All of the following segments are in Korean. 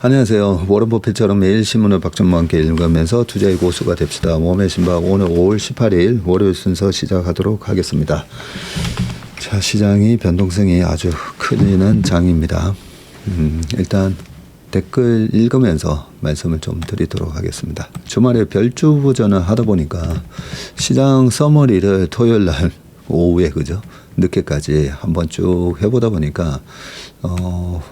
안녕하세요. 워런 버핏처럼 매일 신문을 박정모와 함께 읽으면서 투자의 고수가 됩시다. 몸의 신박 오늘 5월 18일 월요일 순서 시작하도록 하겠습니다. 자, 시장이 변동성이 아주 크는 장입니다. 일단 댓글 읽으면서 말씀을 좀 드리도록 하겠습니다. 주말에 별주부전을 하다 보니까 시장 서머리를 토요일 날 오후에 그죠? 늦게까지 한번 쭉 해보다 보니까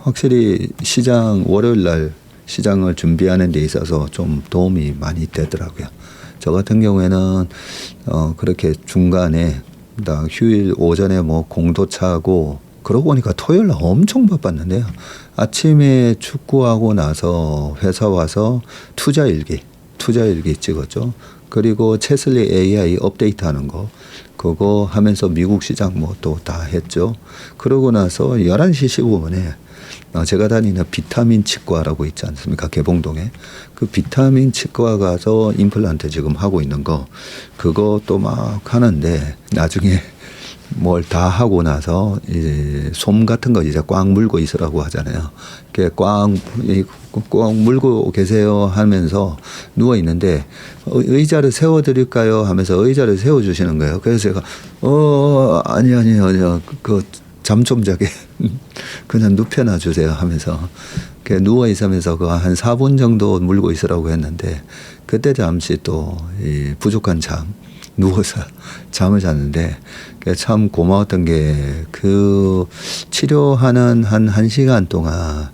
확실히 시장 월요일 날 시장을 준비하는 데 있어서 좀 도움이 많이 되더라고요. 저 같은 경우에는 그렇게 중간에 휴일 오전에 뭐 공도 차고 그러고 보니까 토요일 날 엄청 바빴는데요. 아침에 축구하고 나서 회사 와서 투자일기 찍었죠. 그리고 체슬리 AI 업데이트하는 거 그거 하면서 미국 시장 뭐 또 다 했죠. 그러고 나서 11시 15분에 제가 다니는 비타민 치과라고 있지 않습니까? 개봉동에. 그 비타민 치과 가서 임플란트 지금 하고 있는 거 그것도 막 하는데 나중에 뭘 다 하고 나서 이제 솜 같은 거 이제 꽉 물고 있으라고 하잖아요. 이렇게 꽉 물고 계세요 하면서 누워 있는데 의자를 세워 드릴까요 하면서 의자를 세워 주시는 거예요. 그래서 제가 아니요. 그 잠 좀 자게 그냥 눕혀놔 주세요 하면서 누워 있으면서 그 한 4분 정도 물고 있으라고 했는데 그때 잠시 또 이 부족한 잠 누워서 잠을 잤는데 참 고마웠던 게 그 치료하는 한 1시간 동안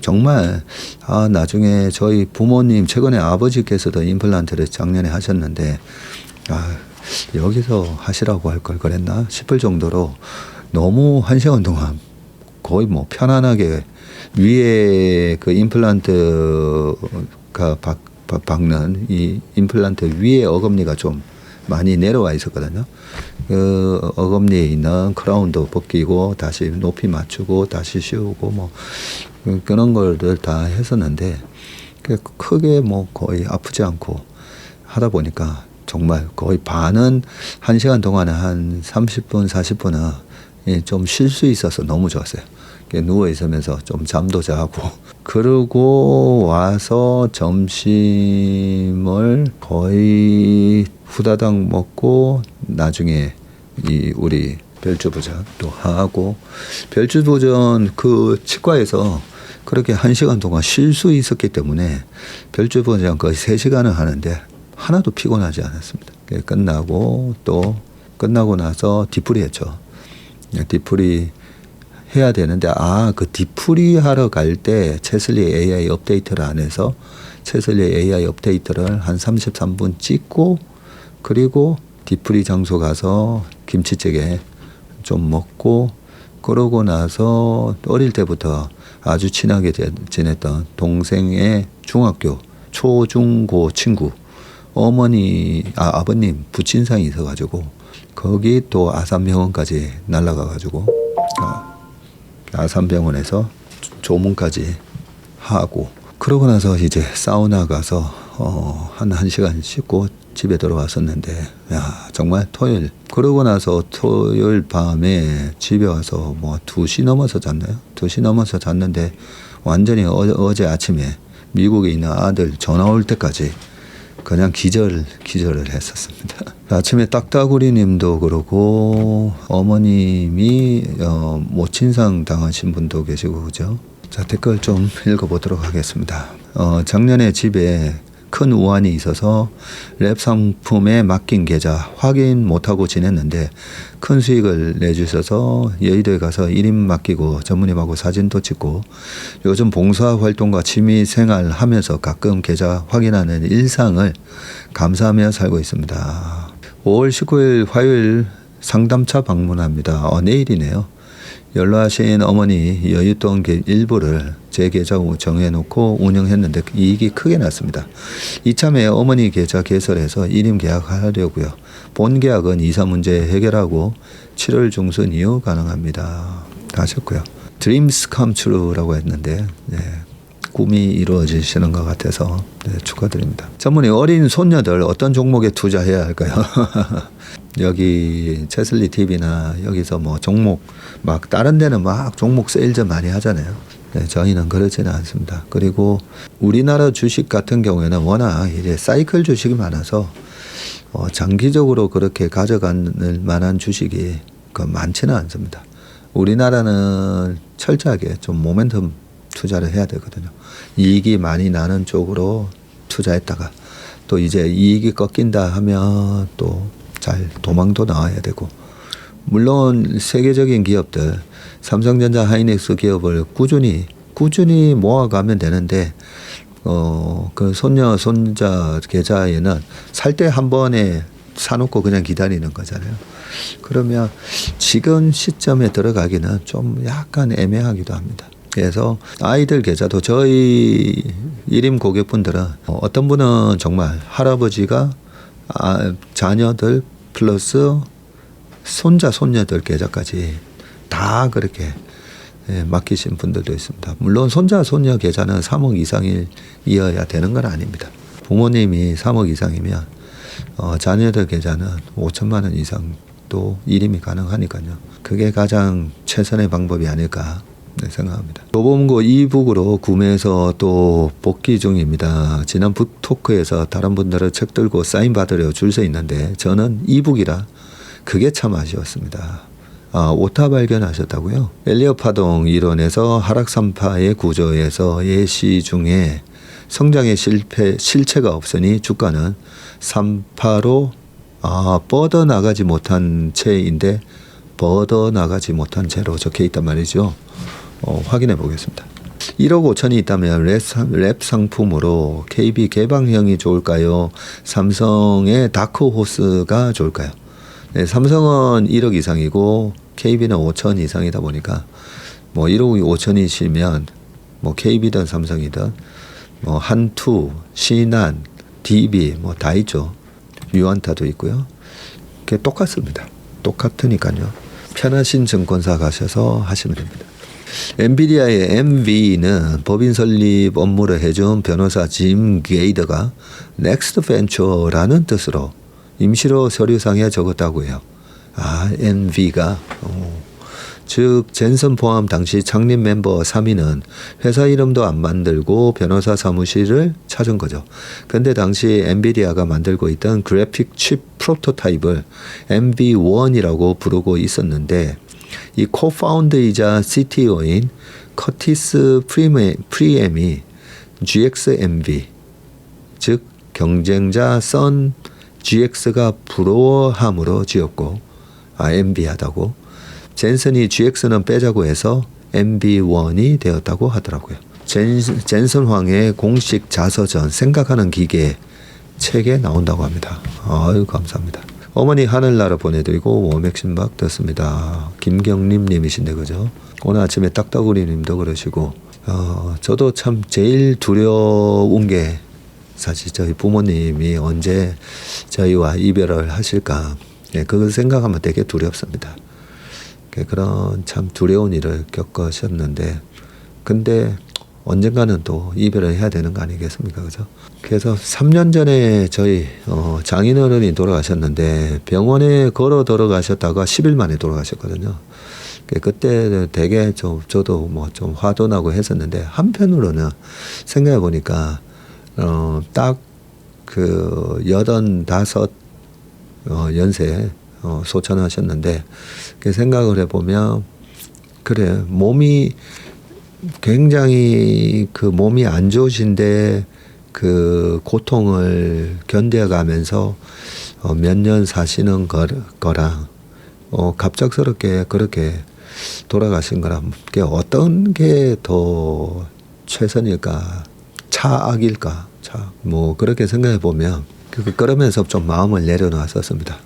정말 나중에 저희 부모님 최근에 아버지께서도 임플란트를 작년에 하셨는데 여기서 하시라고 할 걸 그랬나 싶을 정도로 너무 1시간 동안 거의 뭐 편안하게 위에 그 임플란트가 박는 이 임플란트 위에 어금니가 좀 많이 내려와 있었거든요. 그 어금니에 있는 크라운도 벗기고 다시 높이 맞추고 다시 씌우고 뭐 그런 걸들 다 했었는데 크게 뭐 거의 아프지 않고 하다 보니까 정말 거의 반은 1시간 동안에 한 30분 40분은 좀 쉴 수 있어서 너무 좋았어요. 누워 있으면서 좀 잠도 자고 그러고 와서 점심을 거의 후다닥 먹고 나중에 우리 별주부전 또 하고 별주부전 그 치과에서 그렇게 1시간 동안 쉴 수 있었기 때문에 별주부전 거의 3시간을 하는데 하나도 피곤하지 않았습니다. 끝나고 나서 뒤풀이 했죠. 뒤풀이 해야 되는데 그 뒤풀이 하러 갈 때 체슬리 AI 업데이트를 안 해서 체슬리 AI 업데이트를 한 33분 찍고 그리고 뒤풀이 장소 가서 김치찌개 좀 먹고 그러고 나서 어릴 때부터 아주 친하게 지냈던 동생의 중학교 초중고 친구 아버님 부친상이 있어가지고 거기 또 아산병원까지 날아가가지고 아산병원에서 조문까지 하고 그러고 나서 이제 사우나 가서 한 1시간 씻고 집에 들어왔었는데 정말 토요일 그러고 나서 토요일 밤에 집에 와서 뭐 2시 넘어서 잤나요? 2시 넘어서 잤는데 완전히 어제 아침에 미국에 있는 아들 전화 올 때까지 그냥 기절을 했었습니다. 아침에 딱따구리 님도 그러고 어머님이 모친상 당하신 분도 계시고 그죠? 자, 댓글 좀 읽어보도록 하겠습니다. 작년에 집에 큰 우환이 있어서 랩 상품에 맡긴 계좌 확인 못하고 지냈는데 큰 수익을 내주셔서 여의도에 가서 1인 맡기고 전무님하고 사진도 찍고 요즘 봉사활동과 취미생활 하면서 가끔 계좌 확인하는 일상을 감사하며 살고 있습니다. 5월 19일 화요일 상담차 방문합니다. 내일이네요. 연락하신 어머니 여윳돈 일부를 제 계좌 정해놓고 운영했는데 이익이 크게 났습니다. 이참에 어머니 계좌 개설해서 1인 계약하려고요. 본 계약은 이사 문제 해결하고 7월 중순 이후 가능합니다. 하셨고요. Dreams come true라고 했는데 꿈이 이루어지시는 것 같아서 축하드립니다. 전문의 어린 손녀들 어떤 종목에 투자해야 할까요? 여기 체슬리 TV나 여기서 뭐 종목 막 다른 데는 막 종목 세일즈 많이 하잖아요. 네, 저희는 그렇지는 않습니다. 그리고 우리나라 주식 같은 경우에는 워낙 이제 사이클 주식이 많아서 장기적으로 그렇게 가져갈 만한 주식이 많지는 않습니다. 우리나라는 철저하게 좀 모멘텀 투자를 해야 되거든요. 이익이 많이 나는 쪽으로 투자했다가 또 이제 이익이 꺾인다 하면 또 잘 도망도 나와야 되고, 물론 세계적인 기업들 삼성전자, 하이닉스 기업을 꾸준히 모아가면 되는데 그 손자 계좌에는 살 때 한 번에 사놓고 그냥 기다리는 거잖아요. 그러면 지금 시점에 들어가기는 좀 약간 애매하기도 합니다. 그래서 아이들 계좌도 저희 일임 고객분들은 어떤 분은 정말 할아버지가 자녀들 플러스 손자 손녀들 계좌까지 다 그렇게 맡기신 분들도 있습니다. 물론 손자 손녀 계좌는 3억 이상이어야 되는 건 아닙니다. 부모님이 3억 이상이면 자녀들 계좌는 5천만 원 이상도 일임이 가능하니까요. 그게 가장 최선의 방법이 아닐까 생각합니다. 도범고 이북으로 구매해서 또 복귀 중입니다. 지난 북토크에서 다른 분들은 책 들고 사인 받으려 줄 서 있는데 저는 이북이라 그게 참 아쉬웠습니다. 오타 발견하셨다고요? 엘리엇 파동 이론에서 하락산파의 구조에서 예시 중에 성장의 실체가 없으니 주가는 산파로 뻗어나가지 못한 채인데 뻗어나가지 못한 채로 적혀 있단 말이죠. 확인해 보겠습니다. 1억 5천이 있다면 랩 상품으로 KB 개방형이 좋을까요? 삼성의 다크호스가 좋을까요? 네, 삼성은 1억 이상이고 KB는 5천 이상이다 보니까 1억 5천이시면 KB든 삼성이든 한투, 신한, DB 다 있죠. 유안타도 있고요. 그게 똑같습니다. 똑같으니까요. 편하신 증권사 가셔서 하시면 됩니다. 엔비디아의 MV는 법인 설립 업무를 해준 변호사 짐 게이더가 넥스트 벤처라는 뜻으로 임시로 서류상에 적었다고 해요. NV가 즉 젠슨 포함 당시 창립 멤버 3인은 회사 이름도 안 만들고 변호사 사무실을 찾은 거죠. 근데 당시 엔비디아가 만들고 있던 그래픽 칩 프로토타입을 MV1이라고 부르고 있었는데 이 코파운드이자 CTO인 커티스 프리엠이 GXMV 즉 경쟁자 선 GX가 부러워함으로 지었고 MV하다고 젠슨이 GX는 빼자고 해서 MV1이 되었다고 하더라고요. 젠슨 황의 공식 자서전 생각하는 기계 책에 나온다고 합니다. 아유 감사합니다. 어머니 하늘나라 보내드리고 워맥심박 듣습니다. 김경림 님이신데 그죠? 오늘 아침에 딱따구리 님도 그러시고 저도 참 제일 두려운 게 사실 저희 부모님이 언제 저희와 이별을 하실까 그걸 생각하면 되게 두렵습니다. 그런 참 두려운 일을 겪으셨는데 근데 언젠가는 또 이별을 해야 되는 거 아니겠습니까? 그죠? 그래서 3년 전에 저희 장인어른이 돌아가셨는데 병원에 걸어 들어가셨다가 10일 만에 돌아가셨거든요. 그때 되게 저도 좀 화도 나고 했었는데 한편으로는 생각해 보니까 딱 그 85 연세에 소천하셨는데 그 생각을 해보면 그래 몸이 굉장히 그 몸이 안 좋으신데 그 고통을 견뎌가면서 몇 년 사시는 거랑 갑작스럽게 그렇게 돌아가신 거랑 그게 어떤 게 더 최선일까 차악일까 그렇게 생각해 보면 그러면서 좀 마음을 내려놨었습니다.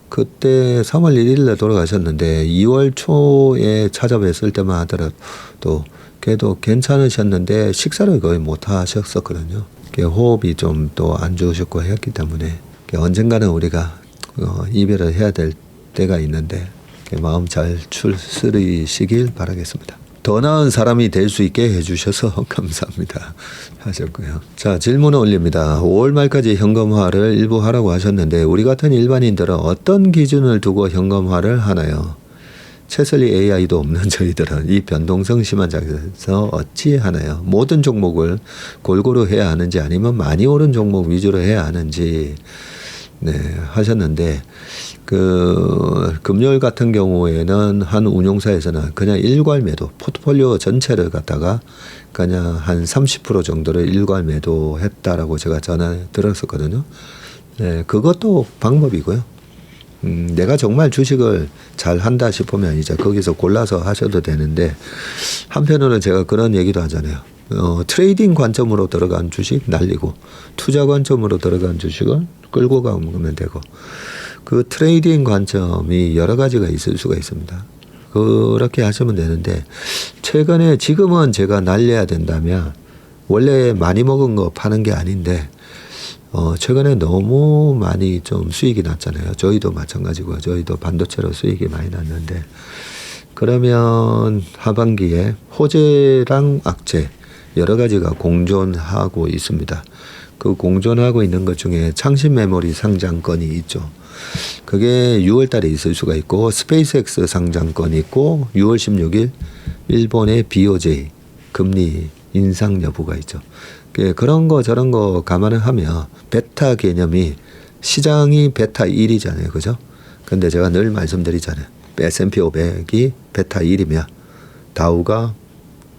그때 3월 1일에 돌아가셨는데 2월 초에 찾아뵀을 때만 하더라도 그래도 괜찮으셨는데 식사를 거의 못 하셨었거든요. 호흡이 좀 또 안 좋으셨고 했기 때문에 언젠가는 우리가 이별을 해야 될 때가 있는데 마음 잘 추스리시길 바라겠습니다. 더 나은 사람이 될 수 있게 해주셔서 감사합니다 하셨고요. 자, 질문을 올립니다. 5월 말까지 현금화를 일부 하라고 하셨는데 우리 같은 일반인들은 어떤 기준을 두고 현금화를 하나요? 최설리 AI도 없는 저희들은 이 변동성 심한 장에서 어찌 하나요? 모든 종목을 골고루 해야 하는지 아니면 많이 오른 종목 위주로 해야 하는지 하셨는데 금요일 같은 경우에는 한 운용사에서는 그냥 일괄 매도 포트폴리오 전체를 갖다가 그냥 한 30% 정도를 일괄 매도했다라고 제가 전화 들었었거든요. 그것도 방법이고요. 내가 정말 주식을 잘 한다 싶으면 이제 거기서 골라서 하셔도 되는데, 한편으로는 제가 그런 얘기도 하잖아요. 트레이딩 관점으로 들어간 주식 날리고 투자 관점으로 들어간 주식을 끌고 가면 되고, 그 트레이딩 관점이 여러 가지가 있을 수가 있습니다. 그렇게 하시면 되는데, 최근에 지금은 제가 날려야 된다면 원래 많이 먹은 거 파는 게 아닌데 최근에 너무 많이 좀 수익이 났잖아요. 저희도 마찬가지고 저희도 반도체로 수익이 많이 났는데, 그러면 하반기에 호재랑 악재 여러 가지가 공존하고 있습니다. 그 공존하고 있는 것 중에 창신 메모리 상장건이 있죠. 그게 6월 달에 있을 수가 있고, 스페이스X 상장건이 있고, 6월 16일 일본의 BOJ 금리 인상 여부가 있죠. 그런 거 저런 거 감안을 하면 베타 개념이, 시장이 베타 1이잖아요. 그죠? 근데 제가 늘 말씀드리잖아요. S&P 500이 베타 1이면 다우가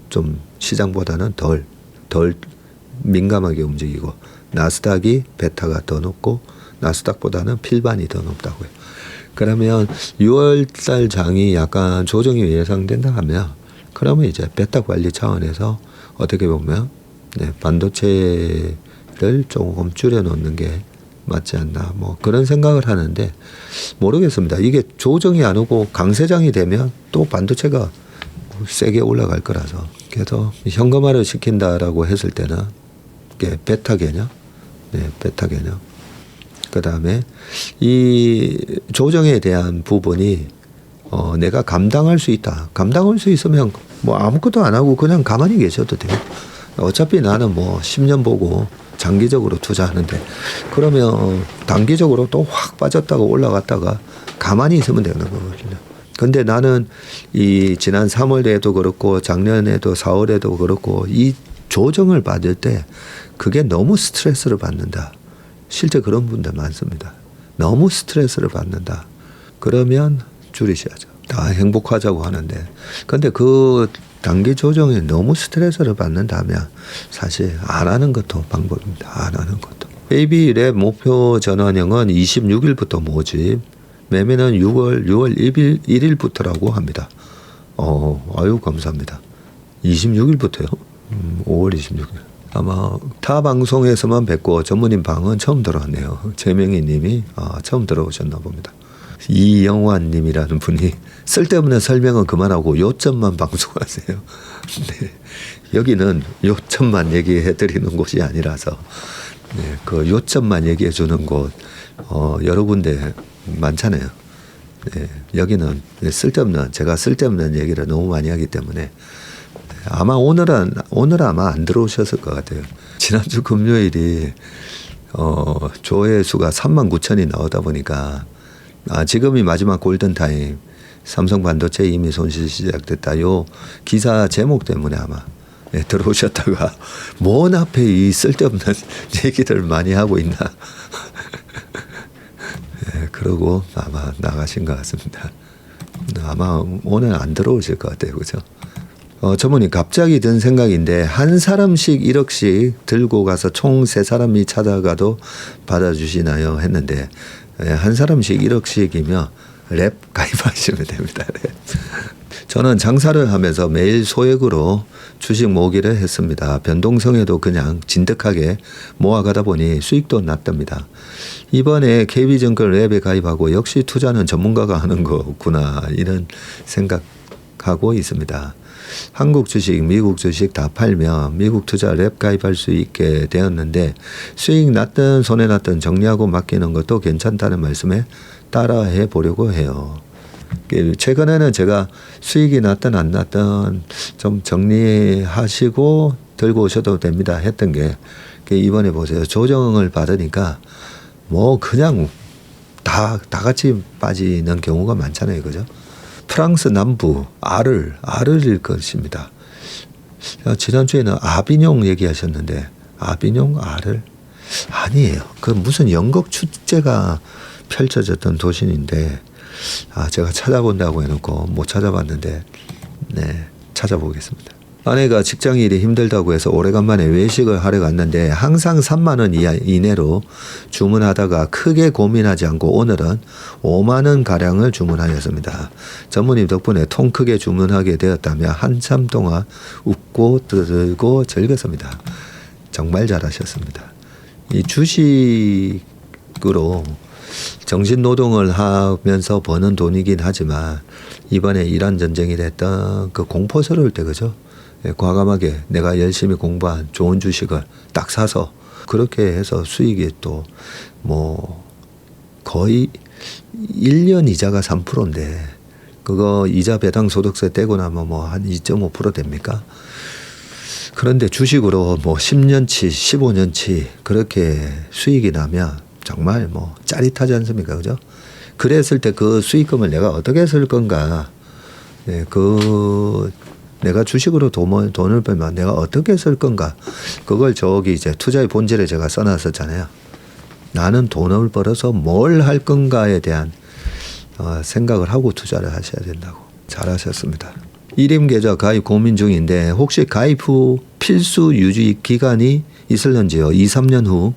좀 시장보다는 덜 민감하게 움직이고, 나스닥이 베타가 더 높고 나스닥보다는 필반이 더 높다고요. 그러면 6월달 장이 약간 조정이 예상된다 하면, 그러면 이제 베타 관리 차원에서 어떻게 보면 반도체를 조금 줄여놓는 게 맞지 않나, 뭐 그런 생각을 하는데, 모르겠습니다. 이게 조정이 안 오고 강세장이 되면 또 반도체가 세게 올라갈 거라서. 그래서 현금화를 시킨다라고 했을 때는 이게 베타 개념, 베타 개념. 그 다음에 이 조정에 대한 부분이 내가 감당할 수 있다. 감당할 수 있으면 뭐 아무것도 안 하고 그냥 가만히 계셔도 돼요. 어차피 나는 뭐 10년 보고 장기적으로 투자하는데, 그러면 단기적으로 또 확 빠졌다가 올라갔다가 가만히 있으면 되는 거거든요. 근데 나는 이 지난 3월에도 그렇고 작년에도 4월에도 그렇고 이 조정을 받을 때 그게 너무 스트레스를 받는다. 실제 그런 분들 많습니다. 너무 스트레스를 받는다. 그러면 줄이셔야죠. 다 행복하자고 하는데, 근데 그 단기 조정에 너무 스트레스를 받는다면 사실 안 하는 것도 방법입니다. 안 하는 것도. AB랩 목표 전환형은 26일부터 모집, 매매는 6월 1일부터라고 합니다. 아유 감사합니다. 26일부터요? 5월 26일. 아마 타 방송에서만 뵙고 전문인 방은 처음 들어왔네요. 재명희 님이 처음 들어오셨나 봅니다. 이영환 님이라는 분이 쓸데없는 설명은 그만하고 요점만 방송하세요. 네. 여기는 요점만 얘기해 드리는 곳이 아니라서 그 요점만 얘기해 주는 곳 여러 군데 많잖아요. 여기는 제가 쓸데없는 얘기를 너무 많이 하기 때문에 아마 오늘은 아마 안 들어오셨을 것 같아요. 지난주 금요일이 조회수가 39,000이 나오다 보니까 지금이 마지막 골든타임, 삼성 반도체 이미 손실 시작됐다, 요 기사 제목 때문에 아마 들어오셨다가 뭔 앞에 이 쓸데없는 얘기들 많이 하고 있나 그러고 아마 나가신 것 같습니다. 아마 오늘 안 들어오실 것 같아요. 그죠? 저분이 갑자기 든 생각인데, 한 사람씩 1억씩 들고 가서 총 3사람이 찾아가도 받아주시나요? 했는데, 한 사람씩 1억씩이면 랩 가입하시면 됩니다. 랩. 저는 장사를 하면서 매일 소액으로 주식 모으기를 했습니다. 변동성에도 그냥 진득하게 모아가다 보니 수익도 났답니다. 이번에 KB증권 랩에 가입하고 역시 투자는 전문가가 하는 거구나, 이런 생각하고 있습니다. 한국 주식, 미국 주식 다 팔면 미국 투자 랩 가입할 수 있게 되었는데, 수익 났든 손해 났든 정리하고 맡기는 것도 괜찮다는 말씀에 따라해 보려고 해요. 최근에는 제가 수익이 났든 안 났든 좀 정리하시고 들고 오셔도 됩니다 했던 게, 이번에 보세요. 조정을 받으니까 뭐 그냥 다 같이 빠지는 경우가 많잖아요. 그죠? 프랑스 남부 아르일 것입니다. 지난주에는 아비뇽 얘기하셨는데 아비뇽 아를 아니에요. 그 무슨 연극 축제가 펼쳐졌던 도시인데 제가 찾아본다고 해놓고 못 찾아봤는데 네, 찾아보겠습니다. 아내가 직장 일이 힘들다고 해서 오래간만에 외식을 하러 갔는데 항상 3만 원 이내로 주문하다가 크게 고민하지 않고 오늘은 5만 원 가량을 주문하였습니다. 전무님 덕분에 통 크게 주문하게 되었다며 한참 동안 웃고 떠들고 즐겼습니다. 정말 잘하셨습니다. 이 주식으로 정신노동을 하면서 버는 돈이긴 하지만 이번에 이란 전쟁이 됐던 그 공포스러울 때 그죠? 과감하게 내가 열심히 공부한 좋은 주식을 딱 사서 그렇게 해서 수익이 또 뭐 거의 1년 이자가 3%인데 그거 이자 배당 소득세 떼고 나면 뭐 한 2.5% 됩니까? 그런데 주식으로 뭐 10년치, 15년치 그렇게 수익이 나면 정말 뭐 짜릿하지 않습니까? 그죠? 그랬을 때 그 수익금을 내가 어떻게 쓸 건가? 내가 주식으로 돈을 벌면 내가 어떻게 쓸 건가? 그걸 저기 이제 투자의 본질에 제가 써놨었잖아요. 나는 돈을 벌어서 뭘 할 건가에 대한 생각을 하고 투자를 하셔야 된다고. 잘하셨습니다. 1임 계좌 가입 고민 중인데 혹시 가입 후 필수 유지 기간이 있을런지요? 2, 3년 후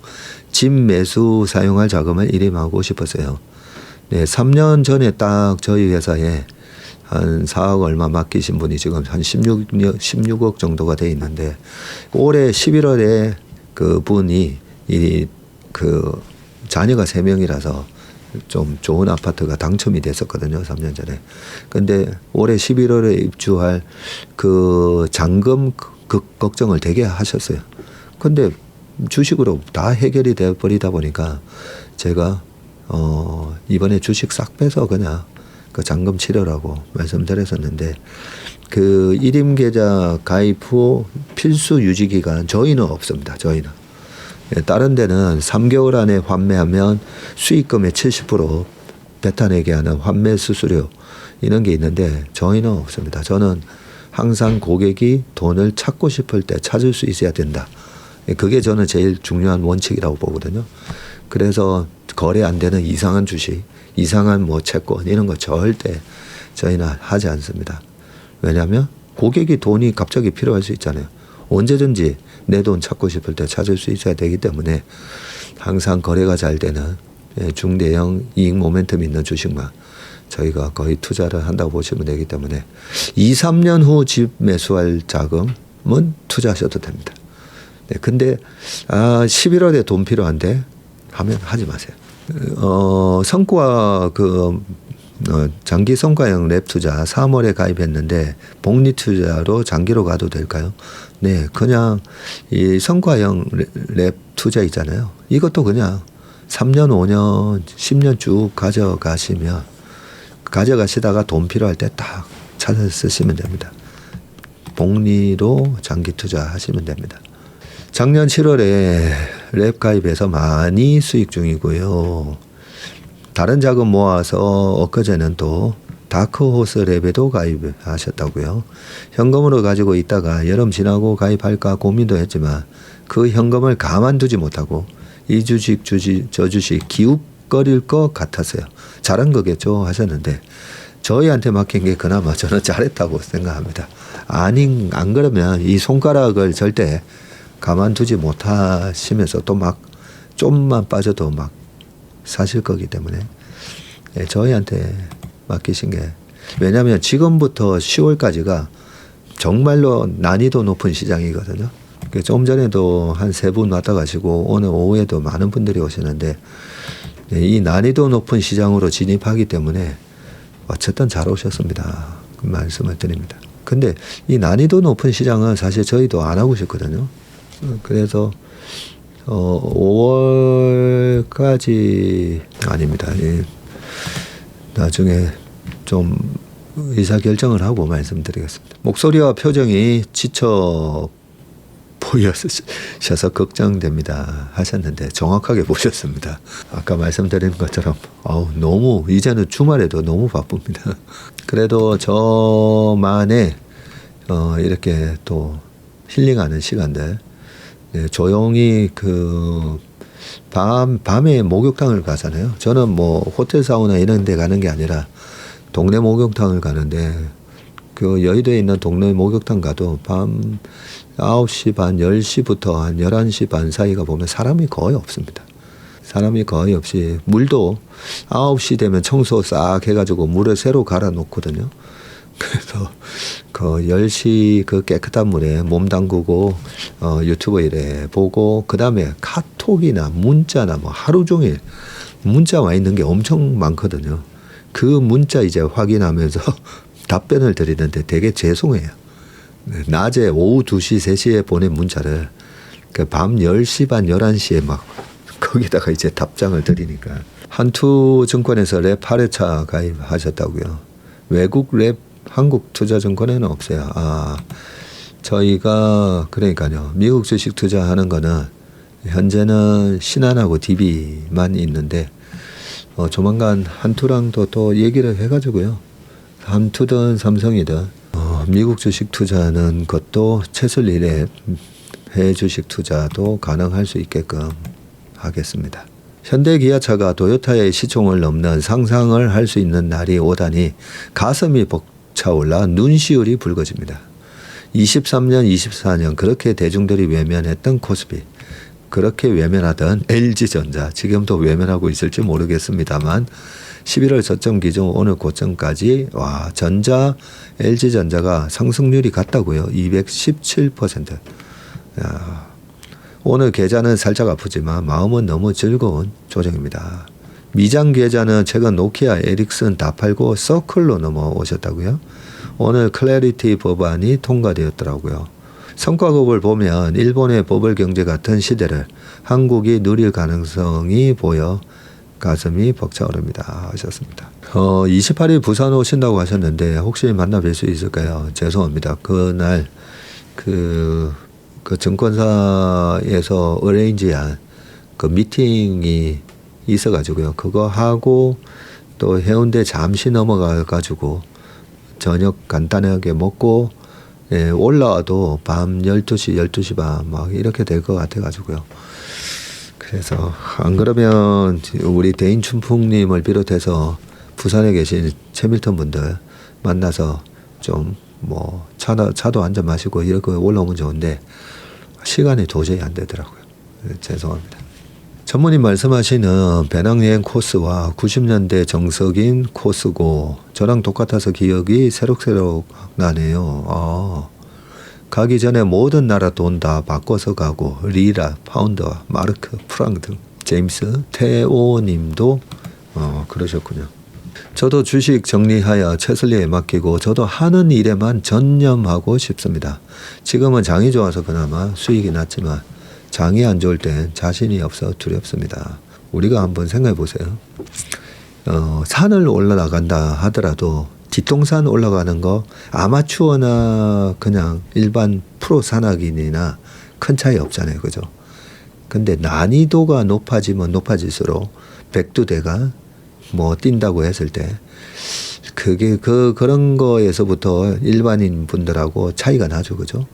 집 매수 사용할 자금을 일임하고 싶었어요. 네, 3년 전에 딱 저희 회사에 한 4억 얼마 맡기신 분이 지금 한 16억 정도가 돼 있는데 올해 11월에 그 분이 그 자녀가 3명이라서 좀 좋은 아파트가 당첨이 됐었거든요. 3년 전에. 근데 올해 11월에 입주할 그 잔금 걱정을 되게 하셨어요. 근데 주식으로 다 해결이 되어 버리다 보니까 제가 이번에 주식 싹 빼서 그냥 그 잔금 치료라고 말씀드렸었는데 그 1임 계좌 가입 후 필수 유지 기간 저희는 없습니다. 저희는. 다른 데는 3개월 안에 환매하면 수익금의 70% 뱉어내게 하는 환매 수수료 이런 게 있는데 저희는 없습니다. 저는 항상 고객이 돈을 찾고 싶을 때 찾을 수 있어야 된다. 그게 저는 제일 중요한 원칙이라고 보거든요. 그래서 거래 안 되는 이상한 주식, 이상한 뭐 채권 이런 거 절대 저희는 하지 않습니다. 왜냐하면 고객이 돈이 갑자기 필요할 수 있잖아요. 언제든지 내 돈 찾고 싶을 때 찾을 수 있어야 되기 때문에 항상 거래가 잘 되는 중대형 이익 모멘텀 있는 주식만 저희가 거의 투자를 한다고 보시면 되기 때문에 2, 3년 후 집 매수할 자금은 투자하셔도 됩니다. 네, 근데 11월에 돈 필요한데 하면 하지 마세요. 성과 장기 성과형 랩 투자 3월에 가입했는데 복리 투자로 장기로 가도 될까요? 네, 그냥 이 성과형 랩 투자 있잖아요. 이것도 그냥 3년, 5년, 10년 쭉 가져가시다가 돈 필요할 때 딱 찾아 쓰시면 됩니다. 복리로 장기 투자하시면 됩니다. 작년 7월에 랩 가입해서 많이 수익 중이고요. 다른 자금 모아서 엊그제는 또 다크호스 랩에도 가입하셨다고요. 현금으로 가지고 있다가 여름 지나고 가입할까 고민도 했지만 그 현금을 가만두지 못하고 이 주식 저 주식 기웃거릴 것 같았어요. 잘한 거겠죠 하셨는데 저희한테 맡긴 게 그나마 저는 잘했다고 생각합니다. 안 그러면 이 손가락을 절대 가만두지 못하시면서 또 막 좀만 빠져도 막 사실 거기 때문에 저희한테 맡기신 게 왜냐하면 지금부터 10월까지가 정말로 난이도 높은 시장이거든요. 좀 전에도 한 3분 왔다 가시고 오늘 오후에도 많은 분들이 오시는데 이 난이도 높은 시장으로 진입하기 때문에 어쨌든 잘 오셨습니다. 그 말씀을 드립니다. 근데 이 난이도 높은 시장은 사실 저희도 안 하고 싶거든요. 그래서 5월까지 아닙니다. 나중에 좀 의사결정을 하고 말씀드리겠습니다. 목소리와 표정이 지쳐 보여셔서 걱정됩니다 하셨는데 정확하게 보셨습니다. 아까 말씀드린 것처럼 너무 이제는 주말에도 너무 바쁩니다. 그래도 저만의 이렇게 또 힐링하는 시간들, 조용히 밤에 목욕탕을 가잖아요. 저는 뭐 호텔 사우나 이런 데 가는 게 아니라 동네 목욕탕을 가는데, 그 여의도에 있는 동네 목욕탕 가도 밤 9시 반, 10시부터 한 11시 반 사이가 보면 사람이 거의 없습니다. 사람이 거의 없이, 물도 9시 되면 청소 싹 해가지고 물을 새로 갈아 놓거든요. 그래서 그 10시 그 깨끗한 물에 몸 담그고 유튜브 이래 보고, 그 다음에 카톡이나 문자나 뭐 하루 종일 문자 와 있는 게 엄청 많거든요. 그 문자 이제 확인하면서 답변을 드리는데 되게 죄송해요. 낮에 오후 2시, 3시에 보낸 문자를 밤 10시 반, 11시에 막 거기다가 이제 답장을 드리니까. 한투증권에서 랩 8회차 가입하셨다고요. 외국 랩 한국투자증권에는 없어요. 저희가 그러니까요. 미국 주식 투자하는 거는 현재는 신한하고 DB만 있는데 조만간 한투랑도 또 얘기를 해가지고요. 한투든 삼성이든 미국 주식 투자하는 것도 최순리의 해외 주식 투자도 가능할 수 있게끔 하겠습니다. 현대기아차가 토요타의 시총을 넘는 상상을 할 수 있는 날이 오다니 가슴이 벅차올라 눈시울이 붉어집니다. 23년, 24년 그렇게 대중들이 외면했던 코스피, 그렇게 외면하던 LG전자, 지금도 외면하고 있을지 모르겠습니다만 11월 저점 기준 오늘 고점까지 LG전자가 상승률이 같다고요. 217%. 오늘 계좌는 살짝 아프지만 마음은 너무 즐거운 조정입니다. 미장 계좌는 최근 노키아, 에릭슨 다 팔고 서클로 넘어오셨다고요. 오늘 클래리티 법안이 통과되었더라고요. 성과급을 보면 일본의 버블 경제 같은 시대를 한국이 누릴 가능성이 보여 가슴이 벅차오릅니다 하셨습니다. 28일 부산 오신다고 하셨는데 혹시 만나 뵐 수 있을까요? 죄송합니다. 그날 그 증권사에서 어레인지한 그 미팅이 있어가지고요. 그거 하고 또 해운대 잠시 넘어가가지고 저녁 간단하게 먹고 올라와도 밤 12시, 12시 반 막 이렇게 될 것 같아가지고요. 그래서 안 그러면 우리 대인춘풍님을 비롯해서 부산에 계신 최밀턴 분들 만나서 좀 뭐 차도 한잔 마시고 이렇게 올라오면 좋은데 시간이 도저히 안 되더라고요. 죄송합니다. 전무님 말씀하시는 배낭여행 코스와 90년대 정석인 코스고 저랑 똑같아서 기억이 새록새록 나네요. 가기 전에 모든 나라 돈 다 바꿔서 가고 리라, 파운드, 마르크, 프랑크 등. 제임스 태오님도 그러셨군요. 저도 주식 정리하여 최슬리에 맡기고 저도 하는 일에만 전념하고 싶습니다. 지금은 장이 좋아서 그나마 수익이 났지만 장이 안 좋을 땐 자신이 없어 두렵습니다. 우리가 한번 생각해 보세요. 산을 올라간다 하더라도 뒷동산 올라가는 거 아마추어나 그냥 일반 프로 산악인이나 큰 차이 없잖아요. 그죠? 근데 난이도가 높아지면 높아질수록 백두대가 뭐 뛴다고 했을 때 그게 그런 거에서부터 일반인 분들하고 차이가 나죠. 그죠?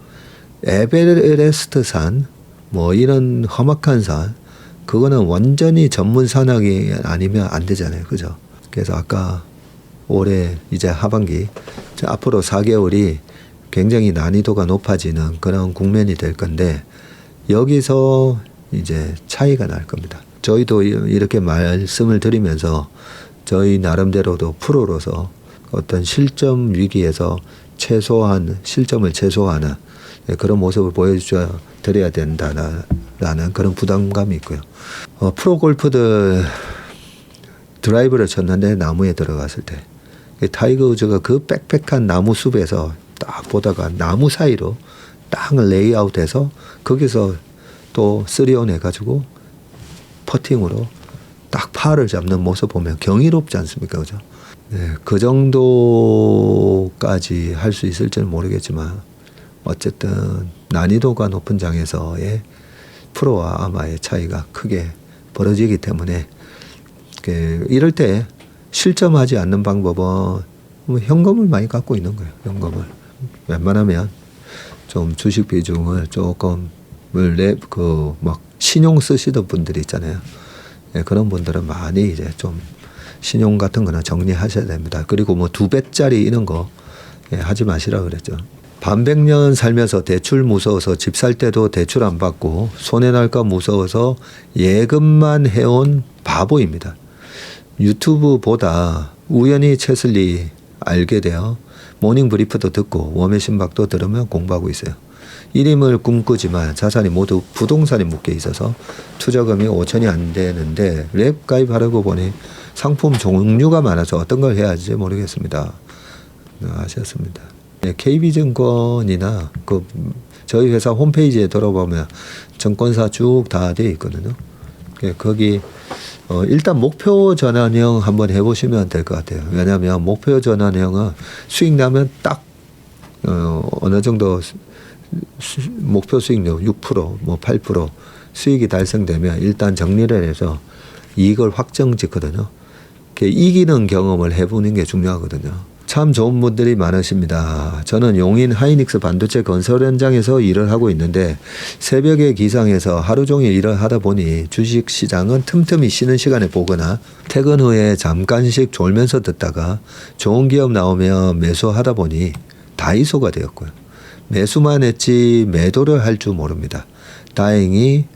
에베레스트 산 뭐 이런 험악한 산 그거는 완전히 전문 산악이 아니면 안 되잖아요. 그죠? 그래서 아까 올해 이제 하반기 앞으로 4개월이 굉장히 난이도가 높아지는 그런 국면이 될 건데 여기서 이제 차이가 날 겁니다. 저희도 이렇게 말씀을 드리면서 저희 나름대로도 프로로서 어떤 실점 위기에서 최소한 실점을 최소화하는 그런 모습을 보여드려야 된다라는 그런 부담감이 있고요. 프로 골프들 드라이브를 쳤는데 나무에 들어갔을 때 타이거 우즈가 그 빽빽한 나무 숲에서 딱 보다가 나무 사이로 딱 레이아웃해서 거기서 또 3온 해가지고 퍼팅으로 딱 파를 잡는 모습 보면 경이롭지 않습니까? 그죠? 네, 그 정도까지 할 수 있을지는 모르겠지만 어쨌든 난이도가 높은 장에서의 프로와 아마의 차이가 크게 벌어지기 때문에 이럴 때 실점하지 않는 방법은 현금을 많이 갖고 있는 거예요. 현금을 웬만하면 좀 주식 비중을 조금 막 신용 쓰시던 분들이 있잖아요. 그런 분들은 많이 이제 좀 신용 같은 거나 정리하셔야 됩니다. 그리고 뭐 2배짜리 이런 거 하지 마시라 그랬죠. 반백년 살면서 대출 무서워서 집 살 때도 대출 안 받고 손해날까 무서워서 예금만 해온 바보입니다. 유튜브보다 우연히 채슬리 알게 되어 모닝브리프도 듣고 웜의 신박도 들으며 공부하고 있어요. 일임을 꿈꾸지만 자산이 모두 부동산에 묶여 있어서 투자금이 5천이 안 되는데 랩 가입하려고 보니 상품 종류가 많아서 어떤 걸 해야 할지 모르겠습니다. 하셨습니다. KB증권이나 저희 회사 홈페이지에 들어보면 증권사 쭉 다 돼 있거든요. 거기 일단 목표 전환형 한번 해보시면 될 것 같아요. 왜냐하면 목표 전환형은 수익 나면 딱 어느 정도 목표 수익률 6%, 뭐 8% 수익이 달성되면 일단 정리를 해서 이익을 확정 짓거든요. 이기는 경험을 해보는 게 중요하거든요. 참 좋은 분들이 많으십니다. 저는 용인 하이닉스 반도체 건설 현장에서 일을 하고 있는데 새벽에 기상해서 하루 종일 일을 하다 보니 주식 시장은 틈틈이 쉬는 시간에 보거나 퇴근 후에 잠깐씩 졸면서 듣다가 좋은 기업 나오면 매수하다 보니 다이소가 되었고요. 매수만 했지 매도를 할 줄 모릅니다. 다행히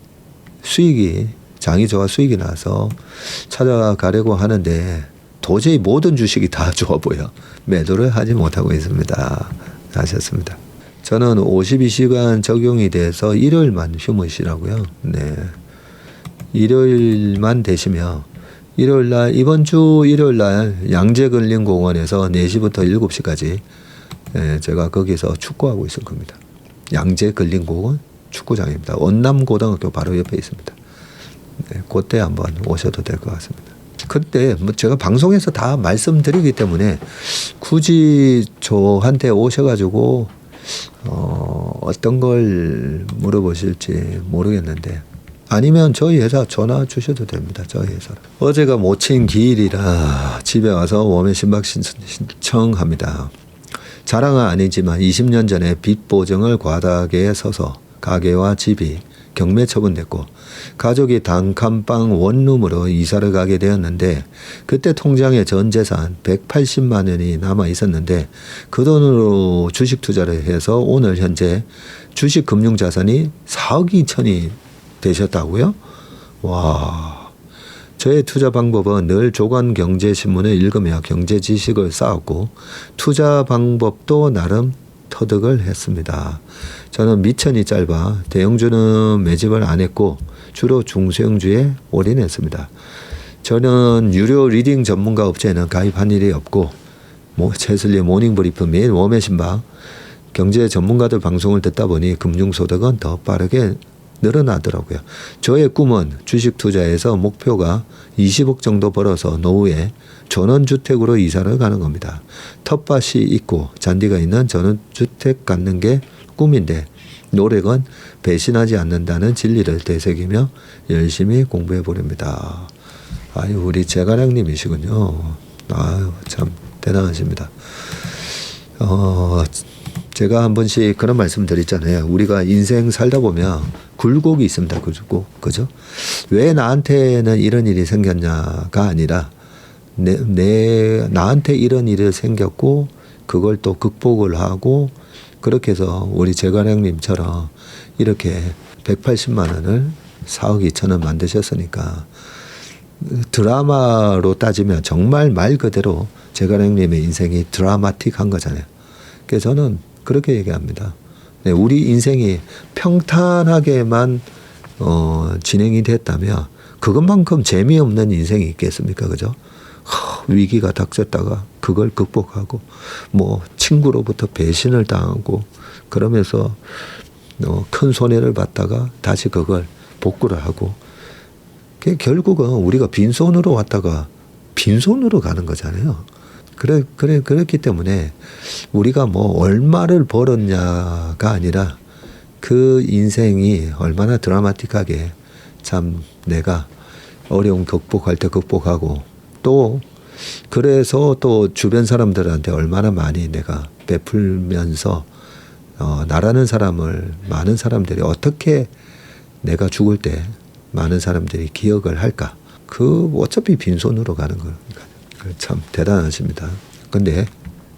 장이 좋아 수익이 나서 찾아가려고 하는데 도저히 모든 주식이 다 좋아 보여 매도를 하지 못하고 있습니다. 하셨습니다. 저는 52시간 적용이 돼서 일요일만 휴무시라고요. 네. 일요일만 되시면 일요일날 이번 주 일요일날 양재근린공원에서 4시부터 7시까지 제가 거기서 축구하고 있을 겁니다. 양재근린공원 축구장입니다. 언남고등학교 바로 옆에 있습니다. 네, 그때 한번 오셔도 될 것 같습니다. 그때 뭐 제가 방송에서 다 말씀드리기 때문에 굳이 저한테 오셔가지고 어떤 걸 물어보실지 모르겠는데 아니면 저희 회사 전화 주셔도 됩니다. 저희 회사. 어제가 모친 기일이라 집에 와서 웜의 신박 신청합니다. 자랑은 아니지만 20년 전에 빚 보증을 과다하게 서서 가게와 집이 경매 처분됐고 가족이 단칸방 원룸으로 이사를 가게 되었는데 그때 통장에 전 재산 180만 원이 남아 있었는데 그 돈으로 주식 투자를 해서 오늘 현재 주식 금융 자산이 4억 2천이 되셨다고요? 와. 저의 투자 방법은 늘 조간경제신문을 읽으며 경제 지식을 쌓았고 투자 방법도 나름 터득을 했습니다. 저는 미천이 짧아 대형주는 매집을 안 했고 주로 중소형주에 올인했습니다. 저는 유료 리딩 전문가 업체에는 가입한 일이 없고 채슬리 모닝브리프 및 웜의 신박 경제 전문가들 방송을 듣다 보니 금융소득은 더 빠르게 늘어나더라고요. 저의 꿈은 주식 투자에서 목표가 20억 정도 벌어서 노후에 전원주택으로 이사를 가는 겁니다. 텃밭이 있고 잔디가 있는 전원주택 갖는 게 꿈인데 노력은 배신하지 않는다는 진리를 되새기며 열심히 공부해 보렵니다. 아유, 우리 제가량님이시군요. 아유, 참 대단하십니다. 제가 한 번씩 그런 말씀 드렸잖아요. 우리가 인생 살다 보면 굴곡이 있습니다. 굴곡. 그죠? 왜 나한테는 이런 일이 생겼냐가 아니라 나한테 이런 일이 생겼고 그걸 또 극복을 하고 그렇게 해서 우리 제가량님처럼 이렇게 180만 원을 4억 2천 원 만드셨으니까 드라마로 따지면 정말 말 그대로 제가량님의 인생이 드라마틱한 거잖아요. 그래서 저는 그렇게 얘기합니다. 네, 우리 인생이 평탄하게만 진행이 됐다면 그것만큼 재미없는 인생이 있겠습니까? 그죠? 위기가 닥쳤다가 그걸 극복하고 뭐 친구로부터 배신을 당하고 그러면서 큰 손해를 봤다가 다시 그걸 복구를 하고 결국은 우리가 빈손으로 왔다가 빈손으로 가는 거잖아요. 그렇기 때문에 우리가 뭐 얼마를 벌었냐가 아니라 그 인생이 얼마나 드라마틱하게 참 내가 어려움 극복할 때 극복하고 또 그래서 또 주변 사람들한테 얼마나 많이 내가 베풀면서 나라는 사람을 많은 사람들이 어떻게 내가 죽을 때 많은 사람들이 기억을 할까? 그 어차피 빈손으로 가는 거니까 참 대단하십니다. 근데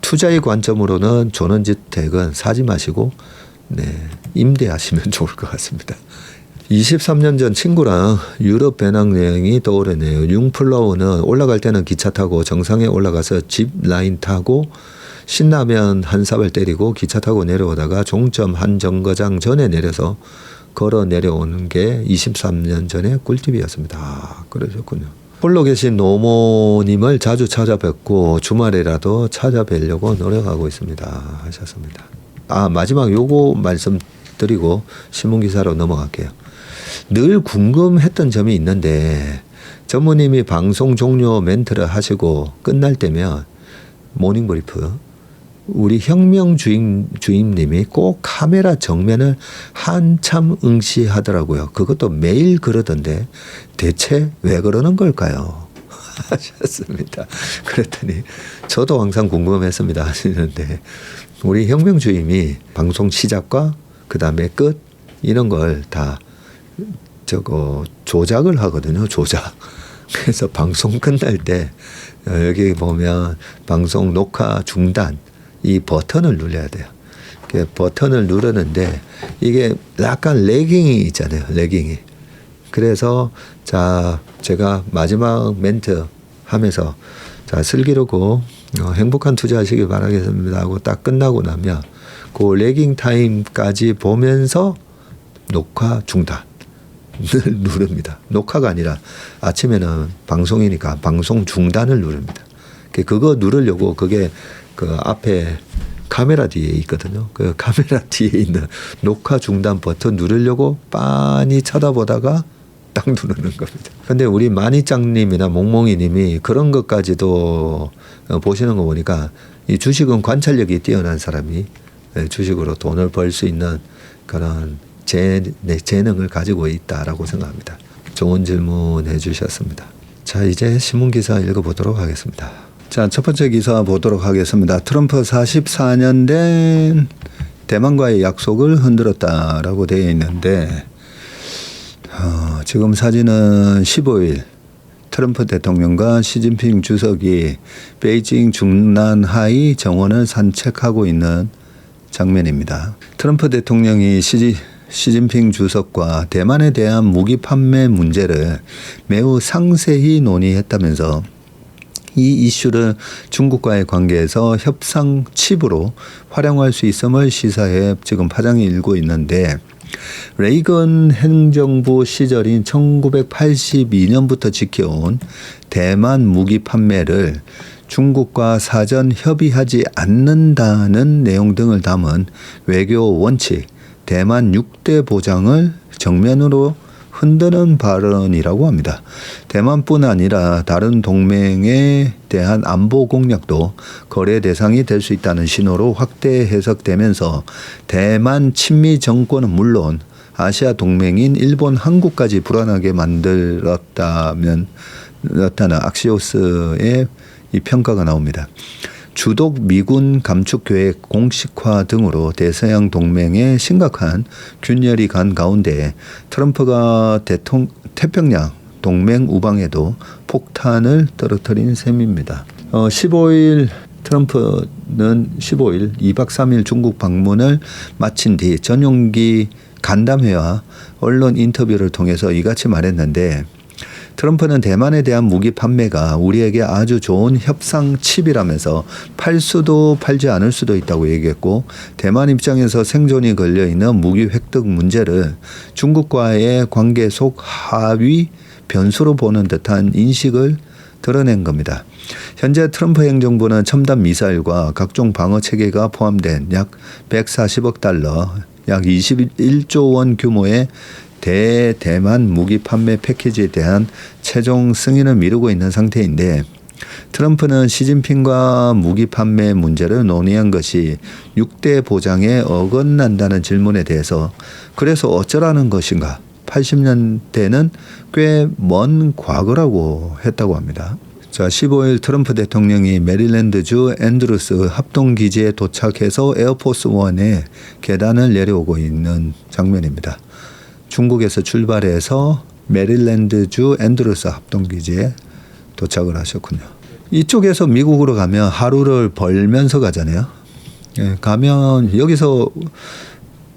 투자의 관점으로는 전원주택은 사지 마시고 임대하시면 좋을 것 같습니다. 23년 전 친구랑 유럽 배낭여행이 떠오르네요. 융플라우는 올라갈 때는 기차 타고 정상에 올라가서 집 라인 타고 신라면 한 사발 때리고 기차 타고 내려오다가 종점 한 정거장 전에 내려서 걸어 내려오는 게 23년 전에 꿀팁이었습니다. 그러셨군요. 홀로 계신 노모님을 자주 찾아뵙고 주말에라도 찾아뵈려고 노력하고 있습니다. 하셨습니다. 마지막 요거 말씀드리고 신문기사로 넘어갈게요. 늘 궁금했던 점이 있는데 전무님이 방송 종료 멘트를 하시고 끝날 때면 모닝브리프 우리 혁명 주임님이 꼭 카메라 정면을 한참 응시하더라고요. 그것도 매일 그러던데 대체 왜 그러는 걸까요? 하셨습니다. 그랬더니 저도 항상 궁금했습니다 하시는데 우리 혁명 주임이 방송 시작과 그 다음에 끝 이런 걸 다 조작을 하거든요. 조작. 그래서 방송 끝날 때 여기 보면 방송 녹화 중단 이 버튼을 눌러야 돼요. 버튼을 누르는데 이게 약간 레깅이 있잖아요. 레깅이. 그래서 제가 마지막 멘트 하면서 슬기롭고 행복한 투자하시길 바라겠습니다 하고 딱 끝나고 나면 그 레깅 타임까지 보면서 녹화 중단을 누릅니다. 녹화가 아니라 아침에는 방송이니까 방송 중단을 누릅니다. 그거 누르려고 그게 그 앞에 카메라 뒤에 있거든요. 그 카메라 뒤에 있는 녹화 중단 버튼 누르려고 빤히 쳐다보다가 딱 누르는 겁니다. 근데 우리 마니짱님이나 몽몽이님이 그런 것까지도 보시는 거 보니까 이 주식은 관찰력이 뛰어난 사람이 주식으로 돈을 벌 수 있는 그런 재능을 가지고 있다라고 생각합니다. 좋은 질문 해주셨습니다. 자, 이제 신문기사 읽어보도록 하겠습니다. 자, 첫 번째 기사 보도록 하겠습니다. 트럼프 44년 된 대만과의 약속을 흔들었다라고 되어 있는데 지금 사진은 15일 트럼프 대통령과 시진핑 주석이 베이징 중난하이 정원을 산책하고 있는 장면입니다. 트럼프 대통령이 시진핑 주석과 대만에 대한 무기 판매 문제를 매우 상세히 논의했다면서 이 이슈를 중국과의 관계에서 협상 칩으로 활용할 수 있음을 시사해 지금 파장이 일고 있는데 레이건 행정부 시절인 1982년부터 지켜온 대만 무기 판매를 중국과 사전 협의하지 않는다는 내용 등을 담은 외교 원칙 대만 6대 보장을 정면으로 흔드는 발언이라고 합니다. 대만뿐 아니라 다른 동맹에 대한 안보 공약도 거래 대상이 될 수 있다는 신호로 확대 해석되면서 대만 친미 정권은 물론 아시아 동맹인 일본, 한국까지 불안하게 만들었다는 악시오스의 이 평가가 나옵니다. 주독 미군 감축 계획 공식화 등으로 대서양 동맹에 심각한 균열이 간 가운데 트럼프가 태평양 동맹 우방에도 폭탄을 떨어뜨린 셈입니다. 15일 트럼프는 15일 2박 3일 중국 방문을 마친 뒤 전용기 간담회와 언론 인터뷰를 통해서 이같이 말했는데 트럼프는 대만에 대한 무기 판매가 우리에게 아주 좋은 협상 칩이라면서 팔 수도 팔지 않을 수도 있다고 얘기했고 대만 입장에서 생존이 걸려있는 무기 획득 문제를 중국과의 관계 속 하위 변수로 보는 듯한 인식을 드러낸 겁니다. 현재 트럼프 행정부는 첨단 미사일과 각종 방어 체계가 포함된 약 140억 달러, 약 21조 원 규모의 대만 무기 판매 패키지에 대한 최종 승인을 미루고 있는 상태인데 트럼프는 시진핑과 무기 판매 문제를 논의한 것이 6대 보장에 어긋난다는 질문에 대해서 그래서 어쩌라는 것인가? 80년대는 꽤 먼 과거라고 했다고 합니다. 자, 15일 트럼프 대통령이 메릴랜드주 앤드루스 합동기지에 도착해서 에어포스 원의 계단을 내려오고 있는 장면입니다. 중국에서 출발해서 메릴랜드주 앤드루스 합동기지에 도착을 하셨군요. 이쪽에서 미국으로 가면 하루를 벌면서 가잖아요. 가면 여기서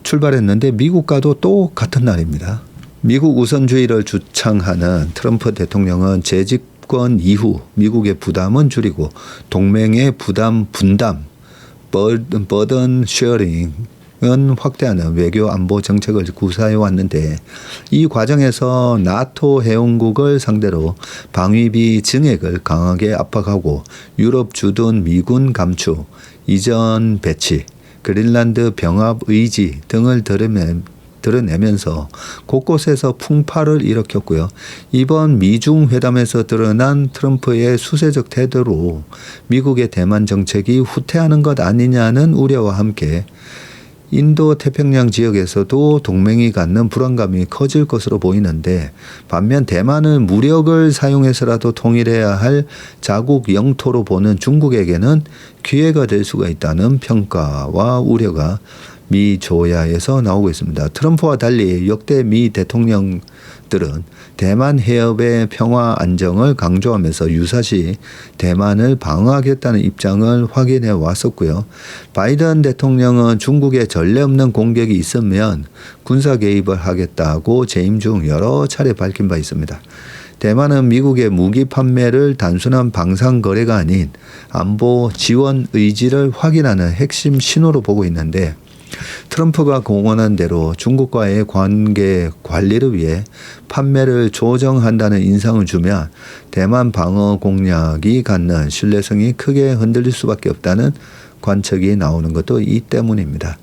출발했는데 미국 가도 또 같은 날입니다. 미국 우선주의를 주창하는 트럼프 대통령은 재집권 이후 미국의 부담은 줄이고 동맹의 부담 분담, 버든 쉐어링은 확대하는 외교 안보 정책을 구사해 왔는데 이 과정에서 나토 회원국을 상대로 방위비 증액을 강하게 압박하고 유럽 주둔 미군 감축, 이전 배치, 그린란드 병합 의지 등을 드러내면서 곳곳에서 풍파를 일으켰고요. 이번 미중 회담에서 드러난 트럼프의 수세적 태도로 미국의 대만 정책이 후퇴하는 것 아니냐는 우려와 함께 인도 태평양 지역에서도 동맹이 갖는 불안감이 커질 것으로 보이는데 반면 대만은 무력을 사용해서라도 통일해야 할 자국 영토로 보는 중국에게는 기회가 될 수가 있다는 평가와 우려가 미 조야에서 나오고 있습니다. 트럼프와 달리 역대 미 대통령들은 대만 해협의 평화 안정을 강조하면서 유사시 대만을 방어하겠다는 입장을 확인해 왔었고요. 바이든 대통령은 중국에 전례 없는 공격이 있으면 군사 개입을 하겠다고 재임 중 여러 차례 밝힌 바 있습니다. 대만은 미국의 무기 판매를 단순한 방산 거래가 아닌 안보 지원 의지를 확인하는 핵심 신호로 보고 있는데 트럼프가 공언한 대로 중국과의 관계 관리를 위해 판매를 조정한다는 인상을 주면 대만 방어 공약이 갖는 신뢰성이 크게 흔들릴 수밖에 없다는 관측이 나오는 것도 이 때문입니다.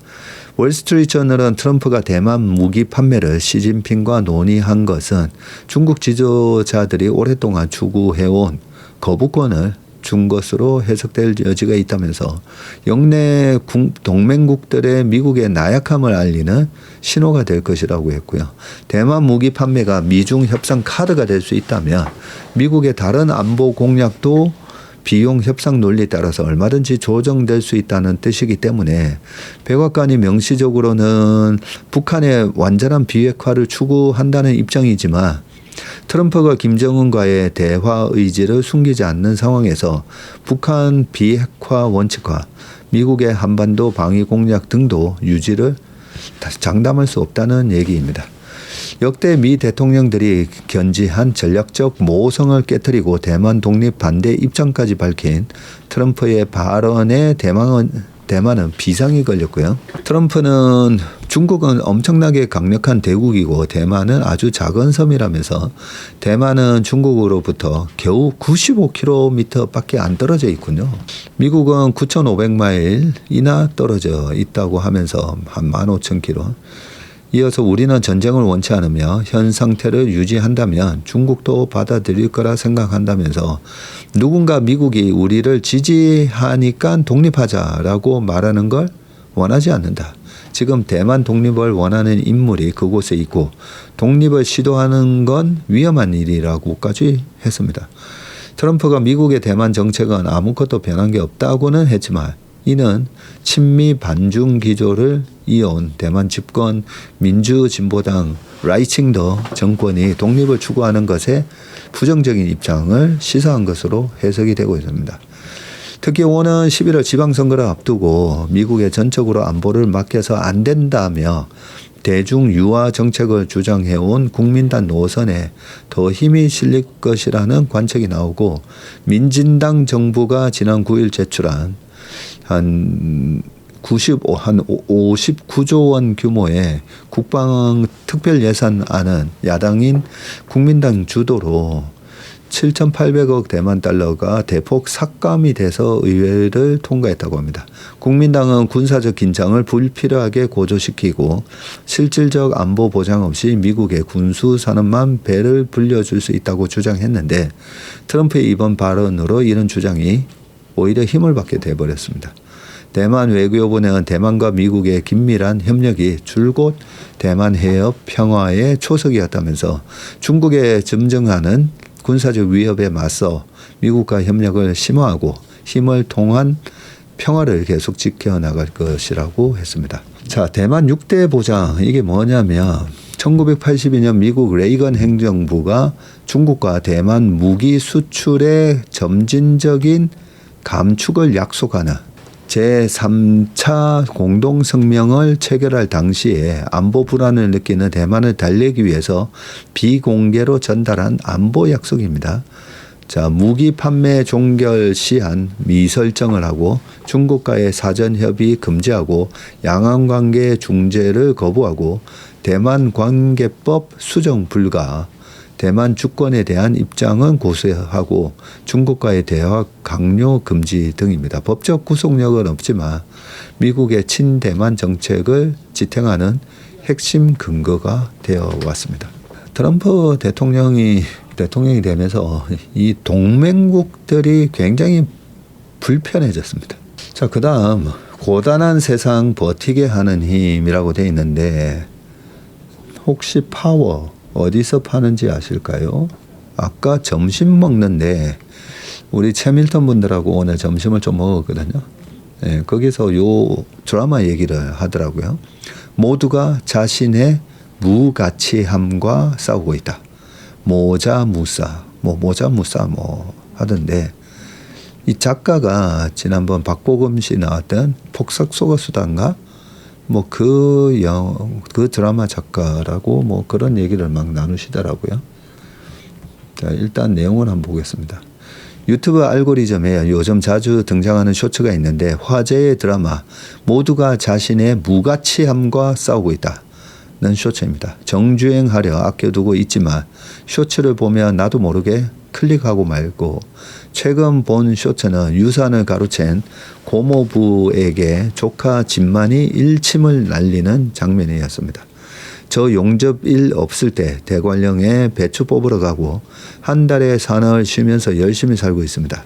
월스트리트저널은 트럼프가 대만 무기 판매를 시진핑과 논의한 것은 중국 지도자들이 오랫동안 추구해온 거부권을 준 것으로 해석될 여지가 있다면서 영내 동맹국들의 미국의 나약함을 알리는 신호가 될 것이라고 했고요. 대만 무기 판매가 미중 협상 카드가 될 수 있다면 미국의 다른 안보 공약도 비용 협상 논리에 따라서 얼마든지 조정될 수 있다는 뜻이기 때문에 백악관이 명시적으로는 북한의 완전한 비핵화를 추구한다는 입장이지만 트럼프가 김정은과의 대화 의지를 숨기지 않는 상황에서 북한 비핵화 원칙화, 미국의 한반도 방위 공약 등도 유지를 장담할 수 없다는 얘기입니다. 역대 미 대통령들이 견지한 전략적 모성을 깨뜨리고 대만 독립 반대 입장까지 밝힌 트럼프의 발언에 대만은 비상이 걸렸고요. 트럼프는 중국은 엄청나게 강력한 대국이고 대만은 아주 작은 섬이라면서 대만은 중국으로부터 겨우 95km밖에 안 떨어져 있군요. 미국은 9,500마일이나 떨어져 있다고 하면서 한 15,000km. 이어서 우리는 전쟁을 원치 않으며 현 상태를 유지한다면 중국도 받아들일 거라 생각한다면서 누군가 미국이 우리를 지지하니까 독립하자라고 말하는 걸 원하지 않는다. 지금 대만 독립을 원하는 인물이 그곳에 있고 독립을 시도하는 건 위험한 일이라고까지 했습니다. 트럼프가 미국의 대만 정책은 아무것도 변한 게 없다고는 했지만 이는 친미 반중 기조를 이어온 대만 집권 민주진보당 라이칭더 정권이 독립을 추구하는 것에 부정적인 입장을 시사한 것으로 해석이 되고 있습니다. 특히 오는 11월 지방선거를 앞두고 미국에 전적으로 안보를 맡겨서 안 된다며 대중 유화 정책을 주장해온 국민당 노선에 더 힘이 실릴 것이라는 관측이 나오고 민진당 정부가 지난 9일 제출한 한 59조 원 규모의 국방 특별 예산안은 야당인 국민당 주도로 7,800억 대만 달러가 대폭 삭감이 돼서 의회를 통과했다고 합니다. 국민당은 군사적 긴장을 불필요하게 고조시키고 실질적 안보 보장 없이 미국의 군수 산업만 배를 불려줄 수 있다고 주장했는데 트럼프의 이번 발언으로 이런 주장이 오히려 힘을 받게 돼버렸습니다. 대만 외교부는 대만과 미국의 긴밀한 협력이 줄곧 대만 해협 평화의 초석이었다면서 중국에 점증하는 군사적 위협에 맞서 미국과 협력을 심화하고 힘을 통한 평화를 계속 지켜나갈 것이라고 했습니다. 자, 대만 6대 보장 이게 뭐냐면 1982년 미국 레이건 행정부가 중국과 대만 무기 수출의 점진적인 감축을 약속하는 제3차 공동성명을 체결할 당시에 안보 불안을 느끼는 대만을 달래기 위해서 비공개로 전달한 안보 약속입니다. 자, 무기 판매 종결 시한 미설정을 하고 중국과의 사전 협의 금지하고 양안 관계 중재를 거부하고 대만 관계법 수정 불가, 대만 주권에 대한 입장은 고수하고 중국과의 대화 강요 금지 등입니다. 법적 구속력은 없지만 미국의 친대만 정책을 지탱하는 핵심 근거가 되어 왔습니다. 트럼프 대통령이 되면서 이 동맹국들이 굉장히 불편해졌습니다. 자, 그다음 고단한 세상 버티게 하는 힘이라고 되어 있는데 혹시 파워 어디서 파는지 아실까요? 아까 점심 먹는데 우리 채밀턴 분들하고 오늘 점심을 좀 먹었거든요. 네, 거기서 요 드라마 얘기를 하더라고요. 모두가 자신의 무가치함과 싸우고 있다. 모자무사 하던데 이 작가가 지난번 박보검 씨 나왔던 폭삭소가수단가 그 드라마 작가라고 그런 얘기를 막 나누시더라고요. 자, 일단 내용을 한번 보겠습니다. 유튜브 알고리즘에 요즘 자주 등장하는 쇼츠가 있는데 화제의 드라마 모두가 자신의 무가치함과 싸우고 있다는 쇼츠입니다. 정주행하려 아껴두고 있지만 쇼츠를 보면 나도 모르게 클릭하고 말고 최근 본 쇼츠는 유산을 가로챈 고모부에게 조카 진만이 일침을 날리는 장면이었습니다. 저 용접일 없을 때 대관령에 배추 뽑으러 가고 한 달에 사나흘 쉬면서 열심히 살고 있습니다.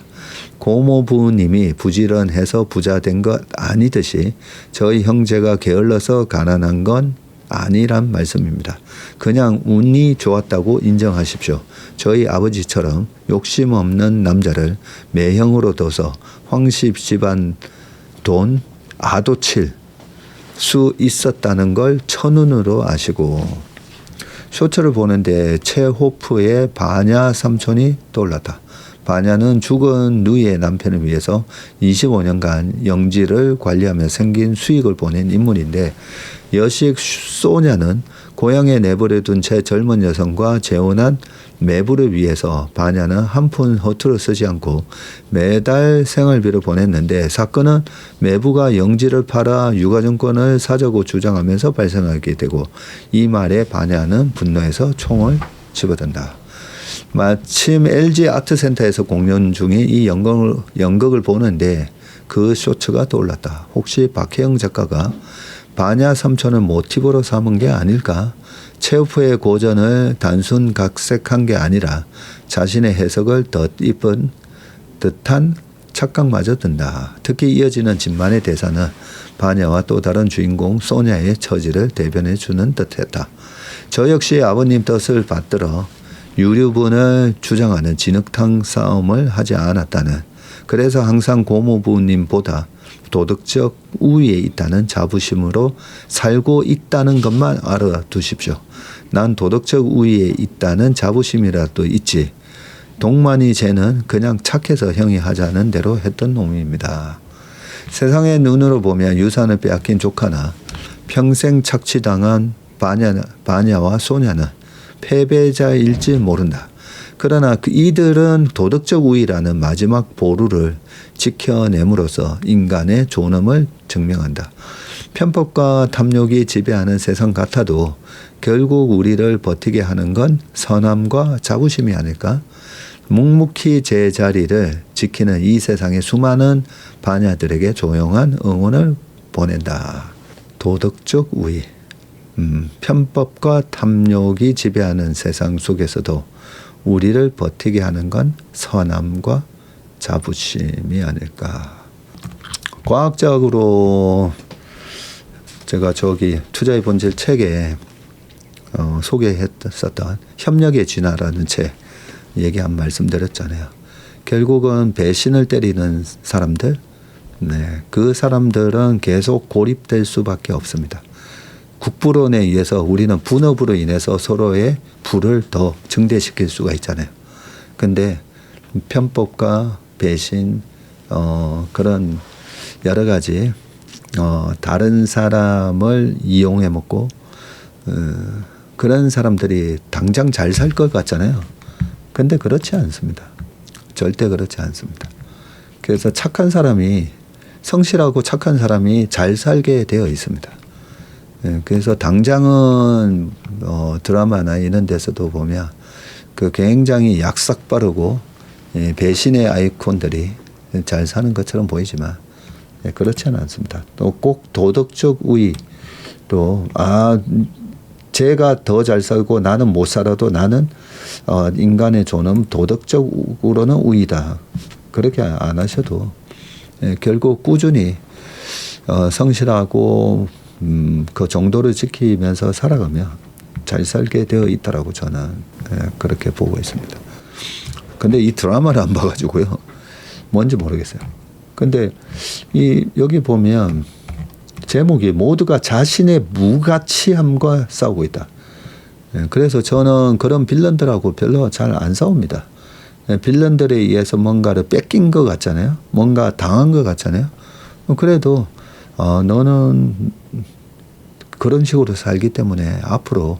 고모부님이 부지런해서 부자 된 것 아니듯이 저희 형제가 게을러서 가난한 건 아니란 말씀입니다. 그냥 운이 좋았다고 인정하십시오. 저희 아버지처럼 욕심 없는 남자를 매형으로 둬서 황씨 집안 돈 아도칠 수 있었다는 걸 첫눈으로 아시고 쇼츠를 보는데 체호프의 바냐 삼촌이 떠올랐다. 바냐는 죽은 누이의 남편을 위해서 25년간 영지를 관리하며 생긴 수익을 보낸 인물인데 여식 소냐는 고향에 내버려둔 채 젊은 여성과 재혼한 매부를 위해서 바냐는 한 푼 허투루 쓰지 않고 매달 생활비를 보냈는데 사건은 매부가 영지를 팔아 유가증권을 사자고 주장하면서 발생하게 되고 이 말에 바냐는 분노해서 총을 집어든다. 마침 LG 아트센터에서 공연 중인 이 연극을 보는데 그 쇼츠가 떠올랐다. 혹시 박혜영 작가가 바냐 삼촌을 모티브로 삼은 게 아닐까? 체호프의 고전을 단순 각색한 게 아니라 자신의 해석을 덧입은 듯한 착각마저 든다. 특히 이어지는 진만의 대사는 바냐와 또 다른 주인공 소냐의 처지를 대변해 주는 듯했다. 저 역시 아버님 뜻을 받들어 유류분을 주장하는 진흙탕 싸움을 하지 않았다는, 그래서 항상 고모부님보다 도덕적 우위에 있다는 자부심으로 살고 있다는 것만 알아두십시오. 난 도덕적 우위에 있다는 자부심이라도 있지. 동만이 쟤는 그냥 착해서 형이 하자는 대로 했던 놈입니다. 세상의 눈으로 보면 유산을 빼앗긴 조카나 평생 착취당한 바냐와 소냐는 패배자일지 모른다. 그러나 이들은 도덕적 우위라는 마지막 보루를 지켜냄으로써 인간의 존엄을 증명한다. 편법과 탐욕이 지배하는 세상 같아도 결국 우리를 버티게 하는 건 선함과 자부심이 아닐까? 묵묵히 제자리를 지키는 이 세상의 수많은 반야들에게 조용한 응원을 보낸다. 도덕적 우위, 편법과 탐욕이 지배하는 세상 속에서도 우리를 버티게 하는 건 선함과 자부심이 아닐까. 과학적으로 제가 저기 투자의 본질 책에 소개했었던 협력의 진화라는 책 얘기 한 말씀 드렸잖아요. 결국은 배신을 때리는 사람들, 그 사람들은 계속 고립될 수밖에 없습니다. 국부론에 의해서 우리는 분업으로 인해서 서로의 부를 더 증대시킬 수가 있잖아요. 근데 편법과 배신, 그런 여러 가지 다른 사람을 이용해 먹고 그런 사람들이 당장 잘 살 것 같잖아요. 근데 그렇지 않습니다. 절대 그렇지 않습니다. 그래서 착한 사람이, 성실하고 착한 사람이 잘 살게 되어 있습니다. 그래서 당장은 드라마나 이런 데서도 보면 그 굉장히 약삭빠르고 배신의 아이콘들이 잘 사는 것처럼 보이지만 그렇지는 않습니다. 또 꼭 도덕적 우위로 제가 더 잘 살고 나는 못 살아도 나는 인간의 존엄 도덕적으로는 우위다. 그렇게 안 하셔도 결국 꾸준히 성실하고 그 정도를 지키면서 살아가면 잘 살게 되어 있다라고 저는 그렇게 보고 있습니다. 근데 이 드라마를 안 봐가지고요. 뭔지 모르겠어요. 근데 여기 보면 제목이 모두가 자신의 무가치함과 싸우고 있다. 그래서 저는 그런 빌런들하고 별로 잘 안 싸웁니다. 빌런들에 의해서 뭔가를 뺏긴 것 같잖아요. 뭔가 당한 것 같잖아요. 그래도 너는 그런 식으로 살기 때문에 앞으로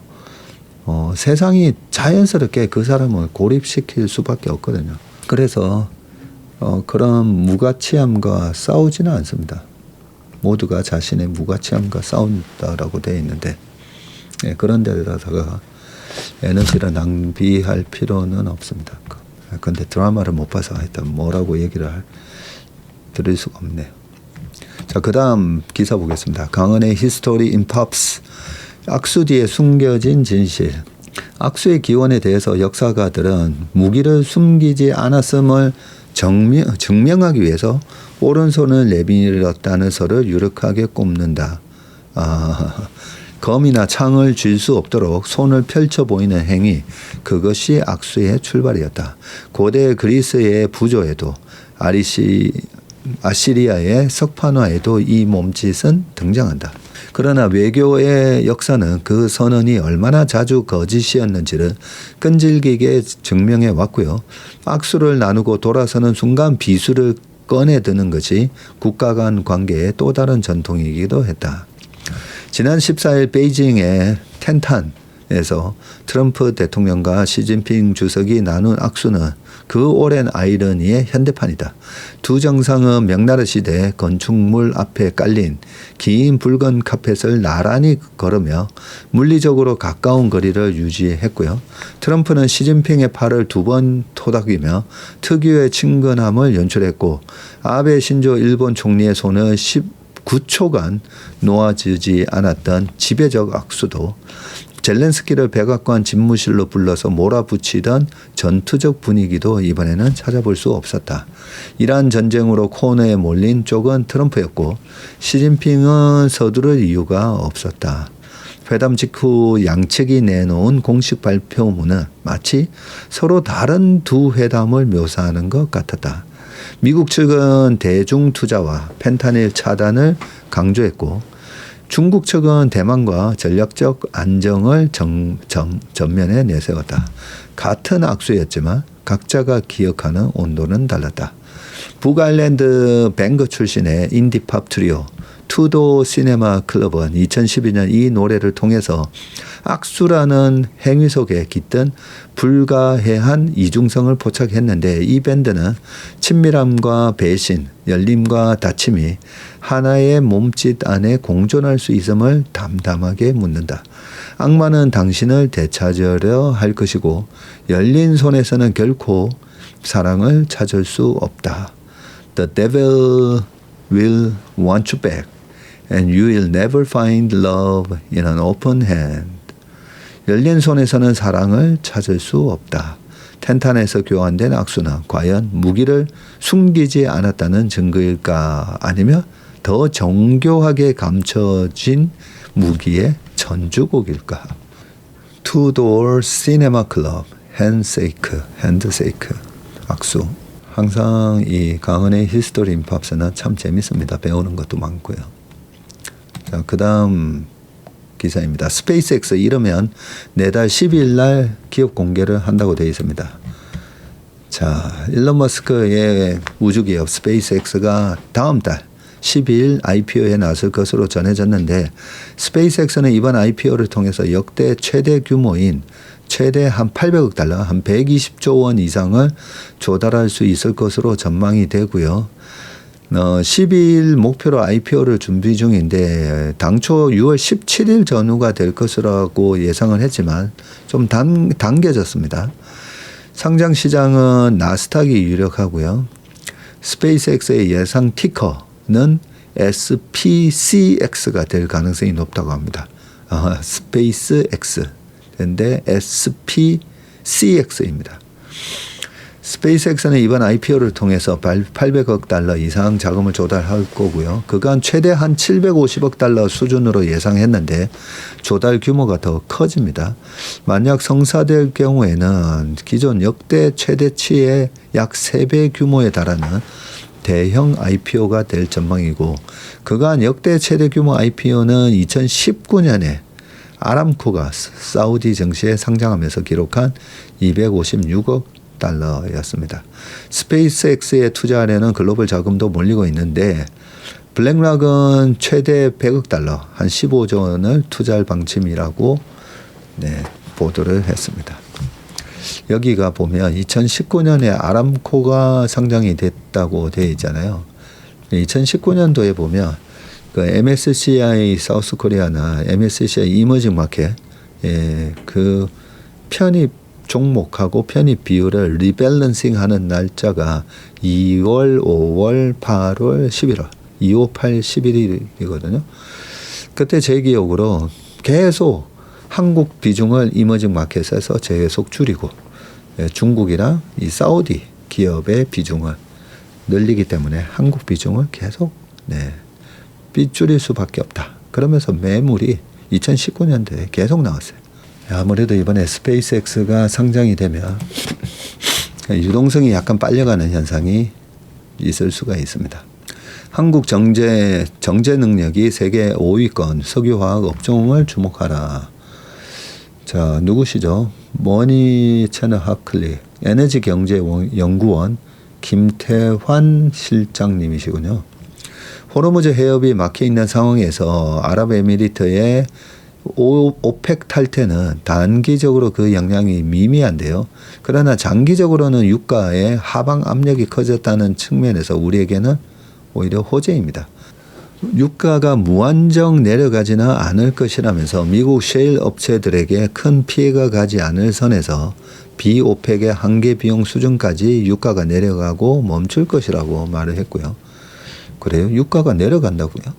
세상이 자연스럽게 그 사람을 고립시킬 수밖에 없거든요. 그래서 그런 무가치함과 싸우지는 않습니다. 모두가 자신의 무가치함과 싸운다라고 되어 있는데 그런 데다가 에너지를 낭비할 필요는 없습니다. 그런데 드라마를 못 봐서 하여튼 뭐라고 얘기를 드릴 수가 없네요. 자, 그 다음 기사 보겠습니다. 강은의 History in Pops. 악수 뒤에 숨겨진 진실. 악수의 기원에 대해서 역사가들은 무기를 숨기지 않았음을 증명하기 위해서 오른손을 내밀었다는 설을 유력하게 꼽는다. 검이나 창을 쥘 수 없도록 손을 펼쳐 보이는 행위, 그것이 악수의 출발이었다. 고대 그리스의 부조에도 아시리아의 석판화에도 이 몸짓은 등장한다. 그러나 외교의 역사는 그 선언이 얼마나 자주 거짓이었는지를 끈질기게 증명해 왔고요. 악수를 나누고 돌아서는 순간 비수를 꺼내드는 것이 국가 간 관계의 또 다른 전통이기도 했다. 지난 14일 베이징의 텐탄에서 트럼프 대통령과 시진핑 주석이 나눈 악수는 그 오랜 아이러니의 현대판이다. 두 정상은 명나라 시대 건축물 앞에 깔린 긴 붉은 카펫을 나란히 걸으며 물리적으로 가까운 거리를 유지했고요. 트럼프는 시진핑의 팔을 2번 토닥이며 특유의 친근함을 연출했고, 아베 신조 일본 총리의 손을 19초간 놓아주지 않았던 지배적 악수도 젤렌스키를 백악관 집무실로 불러서 몰아붙이던 전투적 분위기도 이번에는 찾아볼 수 없었다. 이란 전쟁으로 코너에 몰린 쪽은 트럼프였고 시진핑은 서두를 이유가 없었다. 회담 직후 양측이 내놓은 공식 발표문은 마치 서로 다른 두 회담을 묘사하는 것 같았다. 미국 측은 대중 투자와 펜타닐 차단을 강조했고, 중국 측은 대만과 전략적 안정을 전면에 내세웠다. 같은 악수였지만 각자가 기억하는 온도는 달랐다. 북아일랜드 뱅거 출신의 인디팝 트리오 투도 시네마 클럽은 2012년 이 노래를 통해서 악수라는 행위 속에 깃든 불가해한 이중성을 포착했는데, 이 밴드는 친밀함과 배신, 열림과 닫힘이 하나의 몸짓 안에 공존할 수 있음을 담담하게 묻는다. 악마는 당신을 되찾으려 할 것이고 열린 손에서는 결코 사랑을 찾을 수 없다. The devil will want you back and you will never find love in an open hand. 열린 손에서는 사랑을 찾을 수 없다. 텐탄에서 교환된 악수는 과연 무기를 숨기지 않았다는 증거일까? 아니면 더 정교하게 감춰진 무기의 전주곡일까? Two Door Cinema Club, Handshake, 악수. 항상 이 강은의 히스토리 인 팝스는 참 재밌습니다. 배우는 것도 많고요. 자, 그 다음 기사입니다. 스페이스X 이러면 내달 12일 날 기업 공개를 한다고 되어 있습니다. 자, 일론 머스크의 우주기업 스페이스X가 다음 달 12일 IPO에 나설 것으로 전해졌는데 스페이스X는 이번 IPO를 통해서 역대 최대 규모인 최대 한 800억 달러, 한 120조 원 이상을 조달할 수 있을 것으로 전망이 되고요. 12일 목표로 IPO를 준비 중인데 당초 6월 17일 전후가 될 것이라고 예상을 했지만 좀 당겨졌습니다. 상장 시장은 나스닥이 유력하고요. 스페이스X의 예상 티커는 SPCX가 될 가능성이 높다고 합니다. 스페이스X인데 SPCX입니다. 스페이스X는 이번 IPO를 통해서 800억 달러 이상 자금을 조달할 거고요. 그간 최대 한 750억 달러 수준으로 예상했는데 조달 규모가 더 커집니다. 만약 성사될 경우에는 기존 역대 최대치의 약 3배 규모에 달하는 대형 IPO가 될 전망이고 그간 역대 최대 규모 IPO는 2019년에 아람코가 사우디 증시에 상장하면서 기록한 256억 달러였습니다. 스페이스X에 투자하려는 글로벌 자금도 몰리고 있는데 블랙락은 최대 100억 달러, 한 15조 원을 투자할 방침이라고 보도를 했습니다. 여기가 보면 2019년에 아람코가 상장이 됐다고 되어 있잖아요. 2019년도에 보면 그 MSCI 사우스코리아나 MSCI 이머징 마켓 그 편입 종목하고 편입 비율을 리밸런싱 하는 날짜가 2월, 5월, 8월, 11월 2, 5, 8, 11일이거든요. 그때 제 기억으로 계속 한국 비중을 이머징 마켓에서 계속 줄이고 중국이랑 이 사우디 기업의 비중을 늘리기 때문에 한국 비중을 계속 빗줄일 수밖에 없다. 그러면서 매물이 2019년도에 계속 나왔어요. 아무래도 이번에 스페이스X가 상장이 되면 유동성이 약간 빨려가는 현상이 있을 수가 있습니다. 한국 정제 능력이 세계 5위권 석유화학 업종을 주목하라. 자, 누구시죠? 머니 채널 하클리 에너지경제연구원 김태환 실장님이시군요. 호르무즈 해협이 막혀 있는 상황에서 아랍에미리트의 오펙 탈퇴는 단기적으로 그 영향이 미미한데요. 그러나 장기적으로는 유가의 하방 압력이 커졌다는 측면에서 우리에게는 오히려 호재입니다. 유가가 무한정 내려가지는 않을 것이라면서 미국 셰일 업체들에게 큰 피해가 가지 않을 선에서 비오펙의 한계 비용 수준까지 유가가 내려가고 멈출 것이라고 말을 했고요. 그래요? 유가가 내려간다고요?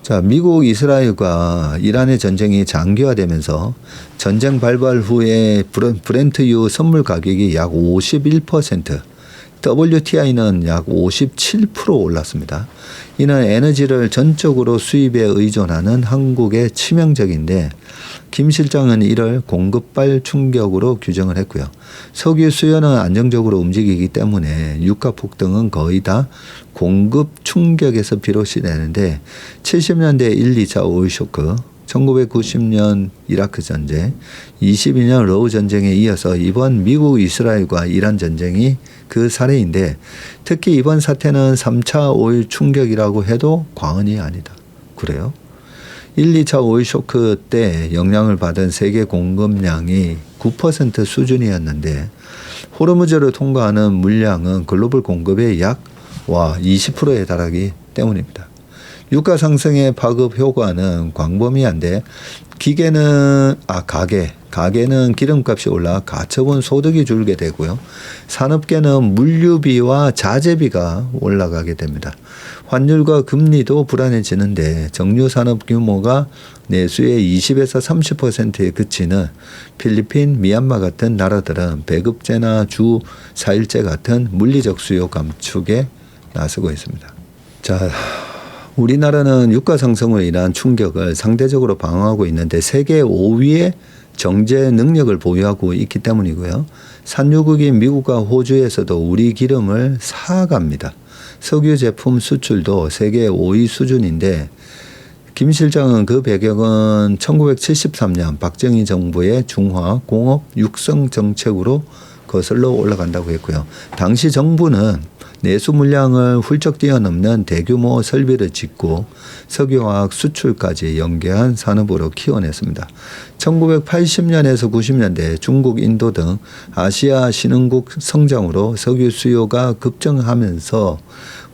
자, 미국 이스라엘과 이란의 전쟁이 장기화되면서 전쟁 발발 후에 브렌트유 선물 가격이 약 51%, WTI는 약 57% 올랐습니다. 이는 에너지를 전적으로 수입에 의존하는 한국의 치명적인데 김 실장은 이를 공급발 충격으로 규정을 했고요. 석유 수요는 안정적으로 움직이기 때문에 유가 폭등은 거의 다 공급 충격에서 비롯이 되는데 70년대 1, 2차 오일 쇼크, 1990년 이라크 전쟁, 22년 러우 전쟁에 이어서 이번 미국 이스라엘과 이란 전쟁이 그 사례인데 특히 이번 사태는 3차 오일 충격이라고 해도 과언이 아니다. 그래요? 1, 2차 오일 쇼크 때 영향을 받은 세계 공급량이 9% 수준이었는데 호르무즈를 통과하는 물량은 글로벌 공급의 약 20%에 달하기 때문입니다. 유가 상승의 파급 효과는 광범위한데 가계 가계는 기름값이 올라 가처분 소득이 줄게 되고요. 산업계는 물류비와 자재비가 올라가게 됩니다. 환율과 금리도 불안해지는데 정유산업 규모가 내수의 20에서 30%에 그치는 필리핀, 미얀마 같은 나라들은 배급제나 주 4일제 같은 물리적 수요 감축에 나서고 있습니다. 자, 우리나라는 유가 상승으로 인한 충격을 상대적으로 방어하고 있는데 세계 5위의 정제 능력을 보유하고 있기 때문이고요. 산유국인 미국과 호주에서도 우리 기름을 사갑니다. 석유 제품 수출도 세계 5위 수준인데 김 실장은 그 배경은 1973년 박정희 정부의 중화 공업 육성 정책으로 거슬러 올라간다고 했고요. 당시 정부는 내수 물량을 훌쩍 뛰어넘는 대규모 설비를 짓고 석유화학 수출까지 연계한 산업으로 키워냈습니다. 1980년에서 90년대 중국, 인도 등 아시아 신흥국 성장으로 석유 수요가 급증하면서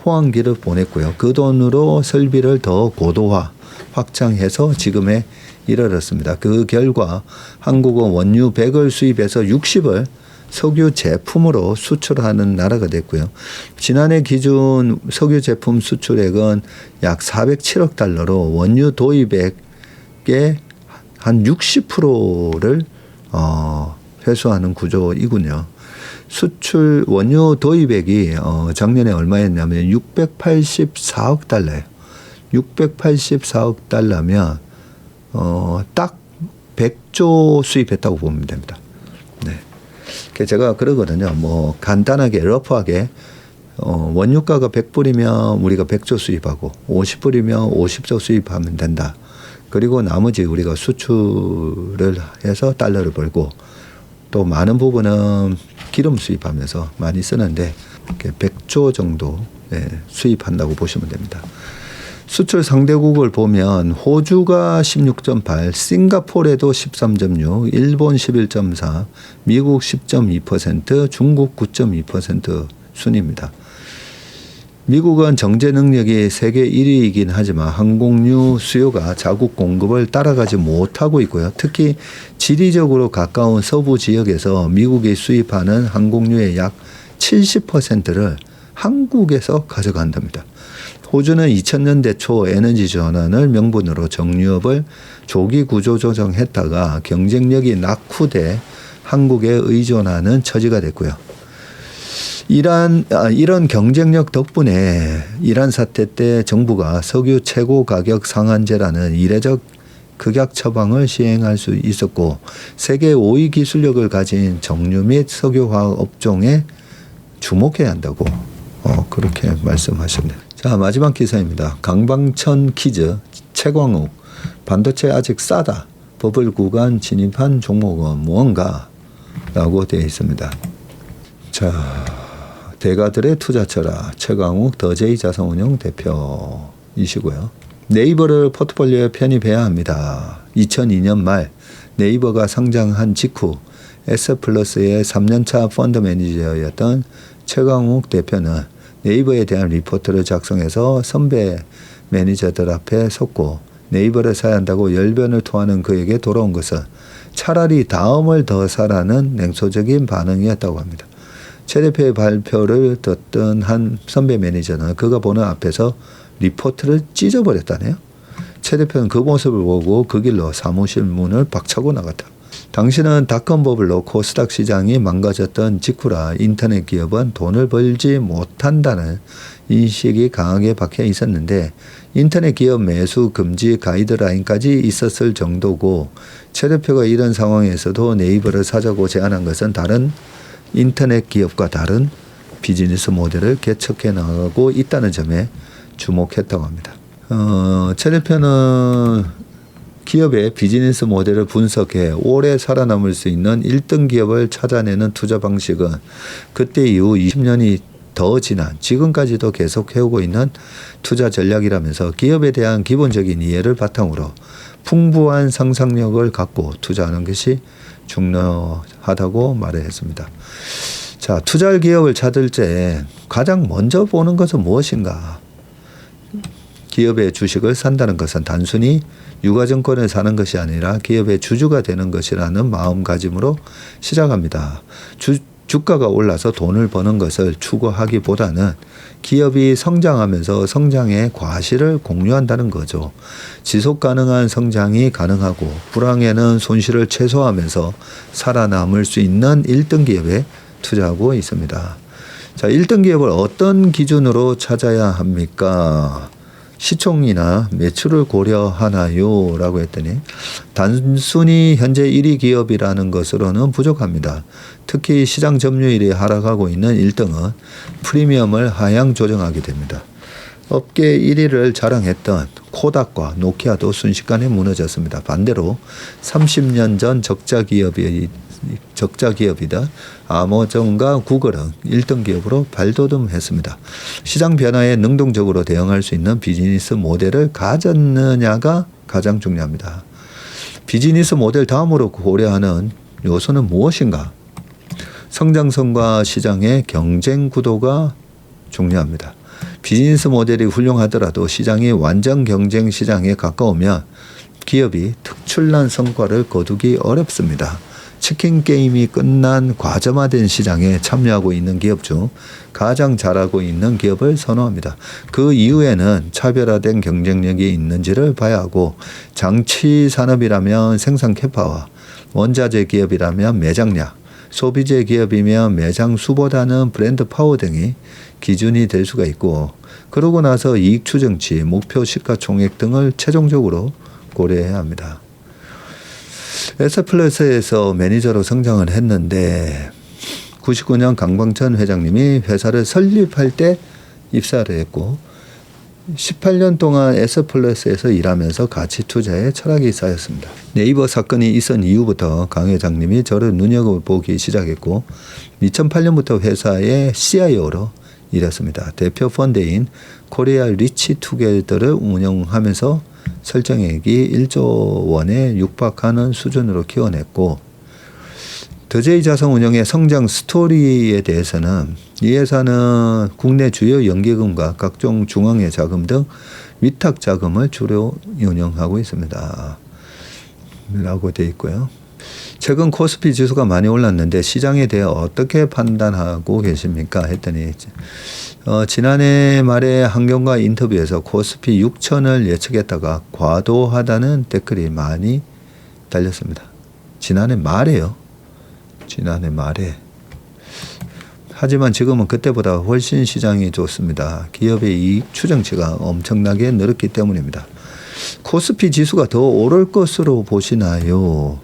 호황기를 보냈고요. 그 돈으로 설비를 더 고도화, 확장해서 지금에 이르렀습니다. 그 결과 한국은 원유 100을 수입해서 60을 석유 제품으로 수출하는 나라가 됐고요. 지난해 기준 석유 제품 수출액은 약 407억 달러로 원유 도입액의 한 60%를 회수하는 구조이군요. 수출 원유 도입액이 작년에 얼마였냐면 684억 달러예요. 684억 달러면 딱 100조 수입했다고 보면 됩니다. 네. 제가 그러거든요. 뭐 간단하게 러프하게 원유가가 100불이면 우리가 100조 수입하고 50불이면 50조 수입하면 된다. 그리고 나머지 우리가 수출을 해서 달러를 벌고 또 많은 부분은 기름 수입하면서 많이 쓰는데 100조 정도 수입한다고 보시면 됩니다. 수출 상대국을 보면 호주가 16.8, 싱가포르에도 13.6, 일본 11.4, 미국 10.2%, 중국 9.2% 순입니다. 미국은 정제 능력이 세계 1위이긴 하지만 항공유 수요가 자국 공급을 따라가지 못하고 있고요. 특히 지리적으로 가까운 서부 지역에서 미국이 수입하는 항공유의 약 70%를 한국에서 가져간답니다. 호주는 2000년대 초 에너지 전환을 명분으로 정유업을 조기 구조 조정했다가 경쟁력이 낙후돼 한국에 의존하는 처지가 됐고요. 이런 경쟁력 덕분에 이란 사태 때 정부가 석유 최고 가격 상한제라는 이례적 극약 처방을 시행할 수 있었고 세계 5위 기술력을 가진 정유 및 석유화학 업종에 주목해야 한다고 그렇게 말씀하셨네요. 자, 마지막 기사입니다. 강방천 퀴즈. 최광욱. 반도체 아직 싸다. 버블 구간 진입한 종목은 무언가? 라고 되어 있습니다. 자, 대가들의 투자처라. 최광욱 더제이 자산운용 대표이시고요. 네이버를 포트폴리오에 편입해야 합니다. 2002년 말 네이버가 상장한 직후 S플러스의 3년차 펀드 매니저였던 최광욱 대표는 네이버에 대한 리포트를 작성해서 선배 매니저들 앞에 섰고 네이버를 사야 한다고 열변을 토하는 그에게 돌아온 것은 차라리 다음을 더 사라는 냉소적인 반응이었다고 합니다. 최 대표의 발표를 듣던 한 선배 매니저는 그가 보는 앞에서 리포트를 찢어버렸다네요. 최 대표는 그 모습을 보고 그 길로 사무실 문을 박차고 나갔다. 당시는 닷컴 버블로 코스닥 시장이 망가졌던 직후라 인터넷 기업은 돈을 벌지 못한다는 인식이 강하게 박혀 있었는데 인터넷 기업 매수 금지 가이드라인까지 있었을 정도고 최 대표가 이런 상황에서도 네이버를 사자고 제안한 것은 다른 인터넷 기업과 다른 비즈니스 모델을 개척해 나가고 있다는 점에 주목했다고 합니다. 최 대표는 기업의 비즈니스 모델을 분석해 오래 살아남을 수 있는 1등 기업을 찾아내는 투자 방식은 그때 이후 20년이 더 지난 지금까지도 계속 해오고 있는 투자 전략이라면서 기업에 대한 기본적인 이해를 바탕으로 풍부한 상상력을 갖고 투자하는 것이 중요하다고 말을 했습니다. 자, 투자할 기업을 찾을 때 가장 먼저 보는 것은 무엇인가? 기업의 주식을 산다는 것은 단순히 유가증권을 사는 것이 아니라 기업의 주주가 되는 것이라는 마음가짐으로 시작합니다. 주가가 올라서 돈을 버는 것을 추구하기보다는 기업이 성장하면서 성장의 과실을 공유한다는 거죠. 지속 가능한 성장이 가능하고 불황에는 손실을 최소화하면서 살아남을 수 있는 1등 기업에 투자하고 있습니다. 자, 1등 기업을 어떤 기준으로 찾아야 합니까? 시총이나 매출을 고려하나요? 라고 했더니 단순히 현재 1위 기업이라는 것으로는 부족합니다. 특히 시장 점유율이 하락하고 있는 1등은 프리미엄을 하향 조정하게 됩니다. 업계 1위를 자랑했던 코닥과 노키아도 순식간에 무너졌습니다. 반대로 30년 전 적자 기업이다 아마존과 구글은 1등 기업으로 발돋움했습니다. 시장 변화에 능동적으로 대응할 수 있는 비즈니스 모델을 가졌느냐가 가장 중요합니다. 비즈니스 모델 다음으로 고려하는 요소는 무엇인가? 성장성과 시장의 경쟁 구도가 중요합니다. 비즈니스 모델이 훌륭하더라도 시장이 완전 경쟁 시장에 가까우면 기업이 특출난 성과를 거두기 어렵습니다. 치킨 게임이 끝난 과점화된 시장에 참여하고 있는 기업 중 가장 잘하고 있는 기업을 선호합니다. 그 이후에는 차별화된 경쟁력이 있는지를 봐야 하고 장치 산업이라면 생산 캐파와 원자재 기업이라면 매장량, 소비재 기업이면 매장 수보다는 브랜드 파워 등이 기준이 될 수가 있고 그러고 나서 이익 추정치, 목표 시가총액 등을 최종적으로 고려해야 합니다. S플러스에서 매니저로 성장을 했는데 99년 강광천 회장님이 회사를 설립할 때 입사를 했고 18년 동안 S플러스에서 일하면서 가치 투자에 철학이 쌓였습니다. 네이버 사건이 있은 이후부터 강 회장님이 저를 눈여겨보기 시작했고 2008년부터 회사의 CIO로 일했습니다. 대표 펀드인 코리아 리치 투게더를 운영하면서 설정액이 1조 원에 육박하는 수준으로 키워냈고 더제이 자산운용의 성장 스토리에 대해서는 이 회사는 국내 주요 연기금과 각종 중앙회 자금 등 위탁 자금을 주로 운영하고 있습니다. 라고 되어 있고요. 최근 코스피 지수가 많이 올랐는데 시장에 대해 어떻게 판단하고 계십니까? 했더니 지난해 말에 한경과 인터뷰에서 코스피 6천을 예측했다가 과도하다는 댓글이 많이 달렸습니다. 지난해 말에요. 지난해 말에. 하지만 지금은 그때보다 훨씬 시장이 좋습니다. 기업의 이익 추정치가 엄청나게 늘었기 때문입니다. 코스피 지수가 더 오를 것으로 보시나요?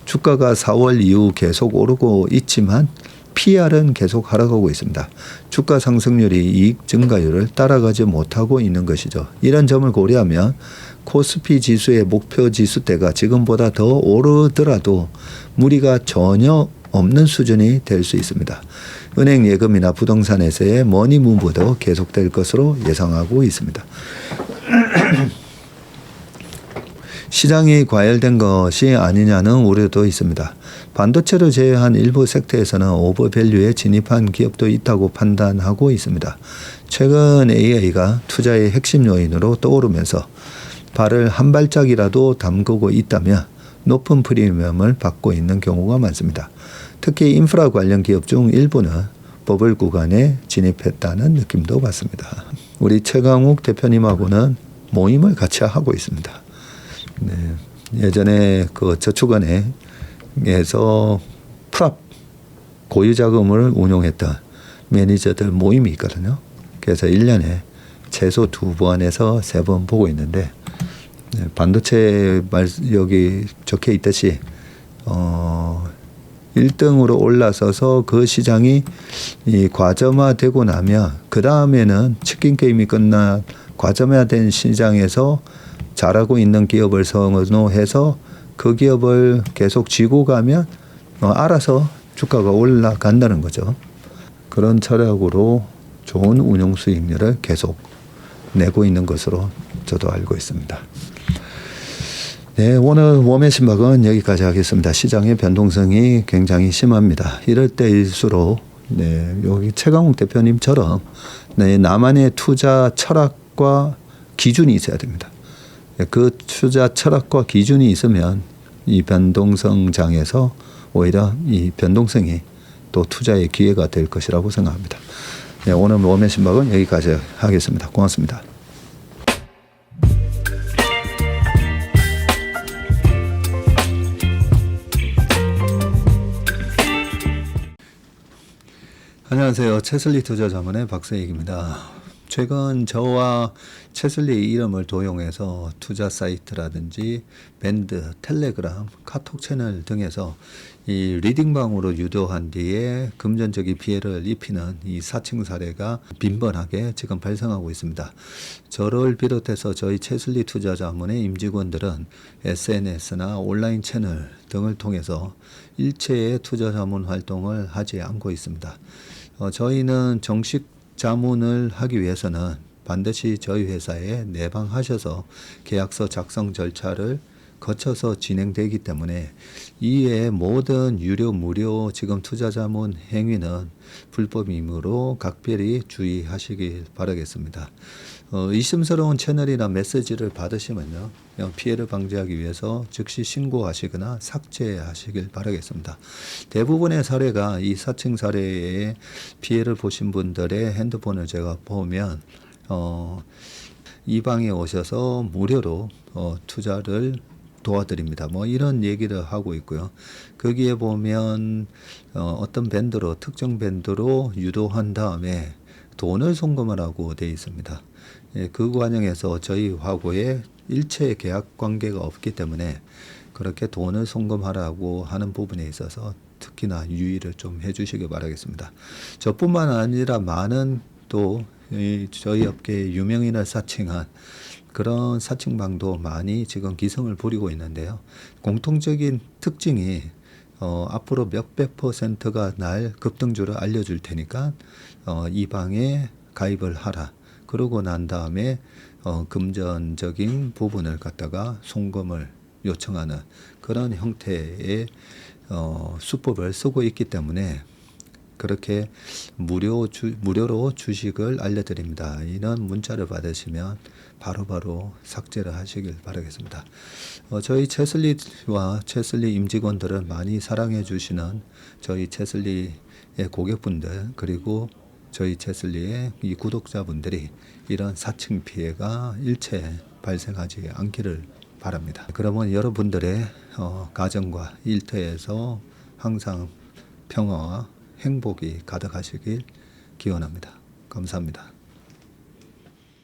주가가 4월 이후 계속 오르고 있지만 PR은 계속 하락하고 있습니다. 주가 상승률이 이익 증가율을 따라가지 못하고 있는 것이죠. 이런 점을 고려하면 코스피 지수의 목표 지수대가 지금보다 더 오르더라도 무리가 전혀 없는 수준이 될 수 있습니다. 은행 예금이나 부동산에서의 머니무브도 계속될 것으로 예상하고 있습니다. 시장이 과열된 것이 아니냐는 우려도 있습니다. 반도체를 제외한 일부 섹터에서는 오버밸류에 진입한 기업도 있다고 판단하고 있습니다. 최근 AI가 투자의 핵심 요인으로 떠오르면서 발을 한 발짝이라도 담그고 있다면 높은 프리미엄을 받고 있는 경우가 많습니다. 특히 인프라 관련 기업 중 일부는 버블 구간에 진입했다는 느낌도 받습니다. 우리 최강욱 대표님하고는 모임을 같이 하고 있습니다. 네, 예전에 그 저축은행에서 프랍 고유자금을 운용했던 매니저들 모임이 있거든요. 그래서 1년에 최소 2번에서 3번 보고 있는데 반도체 여기 적혀 있듯이 1등으로 올라서서 그 시장이 이 과점화되고 나면 그 다음에는 치킨 게임이 끝나 과점화된 시장에서 잘하고 있는 기업을 선호해서 그 기업을 계속 쥐고 가면 알아서 주가가 올라간다는 거죠. 그런 철학으로 좋은 운용 수익률을 계속 내고 있는 것으로 저도 알고 있습니다. 네, 오늘 웜의 신박은 여기까지 하겠습니다. 시장의 변동성이 굉장히 심합니다. 이럴 때일수록 여기 최강욱 대표님처럼 나만의 투자 철학과 기준이 있어야 됩니다. 그 투자 철학과 기준이 있으면 이 변동성 장에서 오히려 이 변동성이 또 투자의 기회가 될 것이라고 생각합니다. 네, 오늘 모험의 신박은 여기까지 하겠습니다. 고맙습니다. 안녕하세요. 채슬리 투자자문의 박세익입니다. 최근 저와 채슬리 이름을 도용해서 투자 사이트라든지 밴드, 텔레그램, 카톡 채널 등에서 이 리딩방으로 유도한 뒤에 금전적인 피해를 입히는 이 사칭 사례가 빈번하게 지금 발생하고 있습니다. 저를 비롯해서 저희 채슬리 투자자문의 임직원들은 SNS나 온라인 채널 등을 통해서 일체의 투자자문 활동을 하지 않고 있습니다. 저희는 정식 자문을 하기 위해서는 반드시 저희 회사에 내방하셔서 계약서 작성 절차를 거쳐서 진행되기 때문에 이외의 모든 유료 무료 지금 투자자문 행위는 불법이므로 각별히 주의하시길 바라겠습니다. 의심스러운 채널이나 메시지를 받으시면요, 피해를 방지하기 위해서 즉시 신고하시거나 삭제하시길 바라겠습니다. 대부분의 사례가 이 사칭 사례에 피해를 보신 분들의 핸드폰을 제가 보면 이 방에 오셔서 무료로 투자를 도와드립니다. 뭐 이런 얘기를 하고 있고요. 거기에 보면 어떤 밴드로 특정 밴드로 유도한 다음에 돈을 송금하라고 되어 있습니다. 그 과정에서 저희하고의 일체 계약 관계가 없기 때문에 그렇게 돈을 송금하라고 하는 부분에 있어서 특히나 유의를 좀 해주시기 바라겠습니다. 저뿐만 아니라 많은 또 저희 업계의 유명인을 사칭한 그런 사칭방도 많이 지금 기승을 부리고 있는데요. 공통적인 특징이 앞으로 몇백 %가 날 급등주를 알려줄 테니까 이 방에 가입을 하라. 그러고 난 다음에 금전적인 부분을 갖다가 송금을 요청하는 그런 형태의 수법을 쓰고 있기 때문에 그렇게 무료로 주식을 알려드립니다. 이런 문자를 받으시면 바로바로 삭제를 하시길 바라겠습니다. 저희 채슬리와 채슬리 임직원들을 많이 사랑해 주시는 저희 채슬리의 고객분들 그리고 저희 채슬리의 이 구독자분들이 이런 사칭 피해가 일체 발생하지 않기를 바랍니다. 그러면 여러분들의 가정과 일터에서 항상 평화와 행복이 가득하시길 기원합니다. 감사합니다.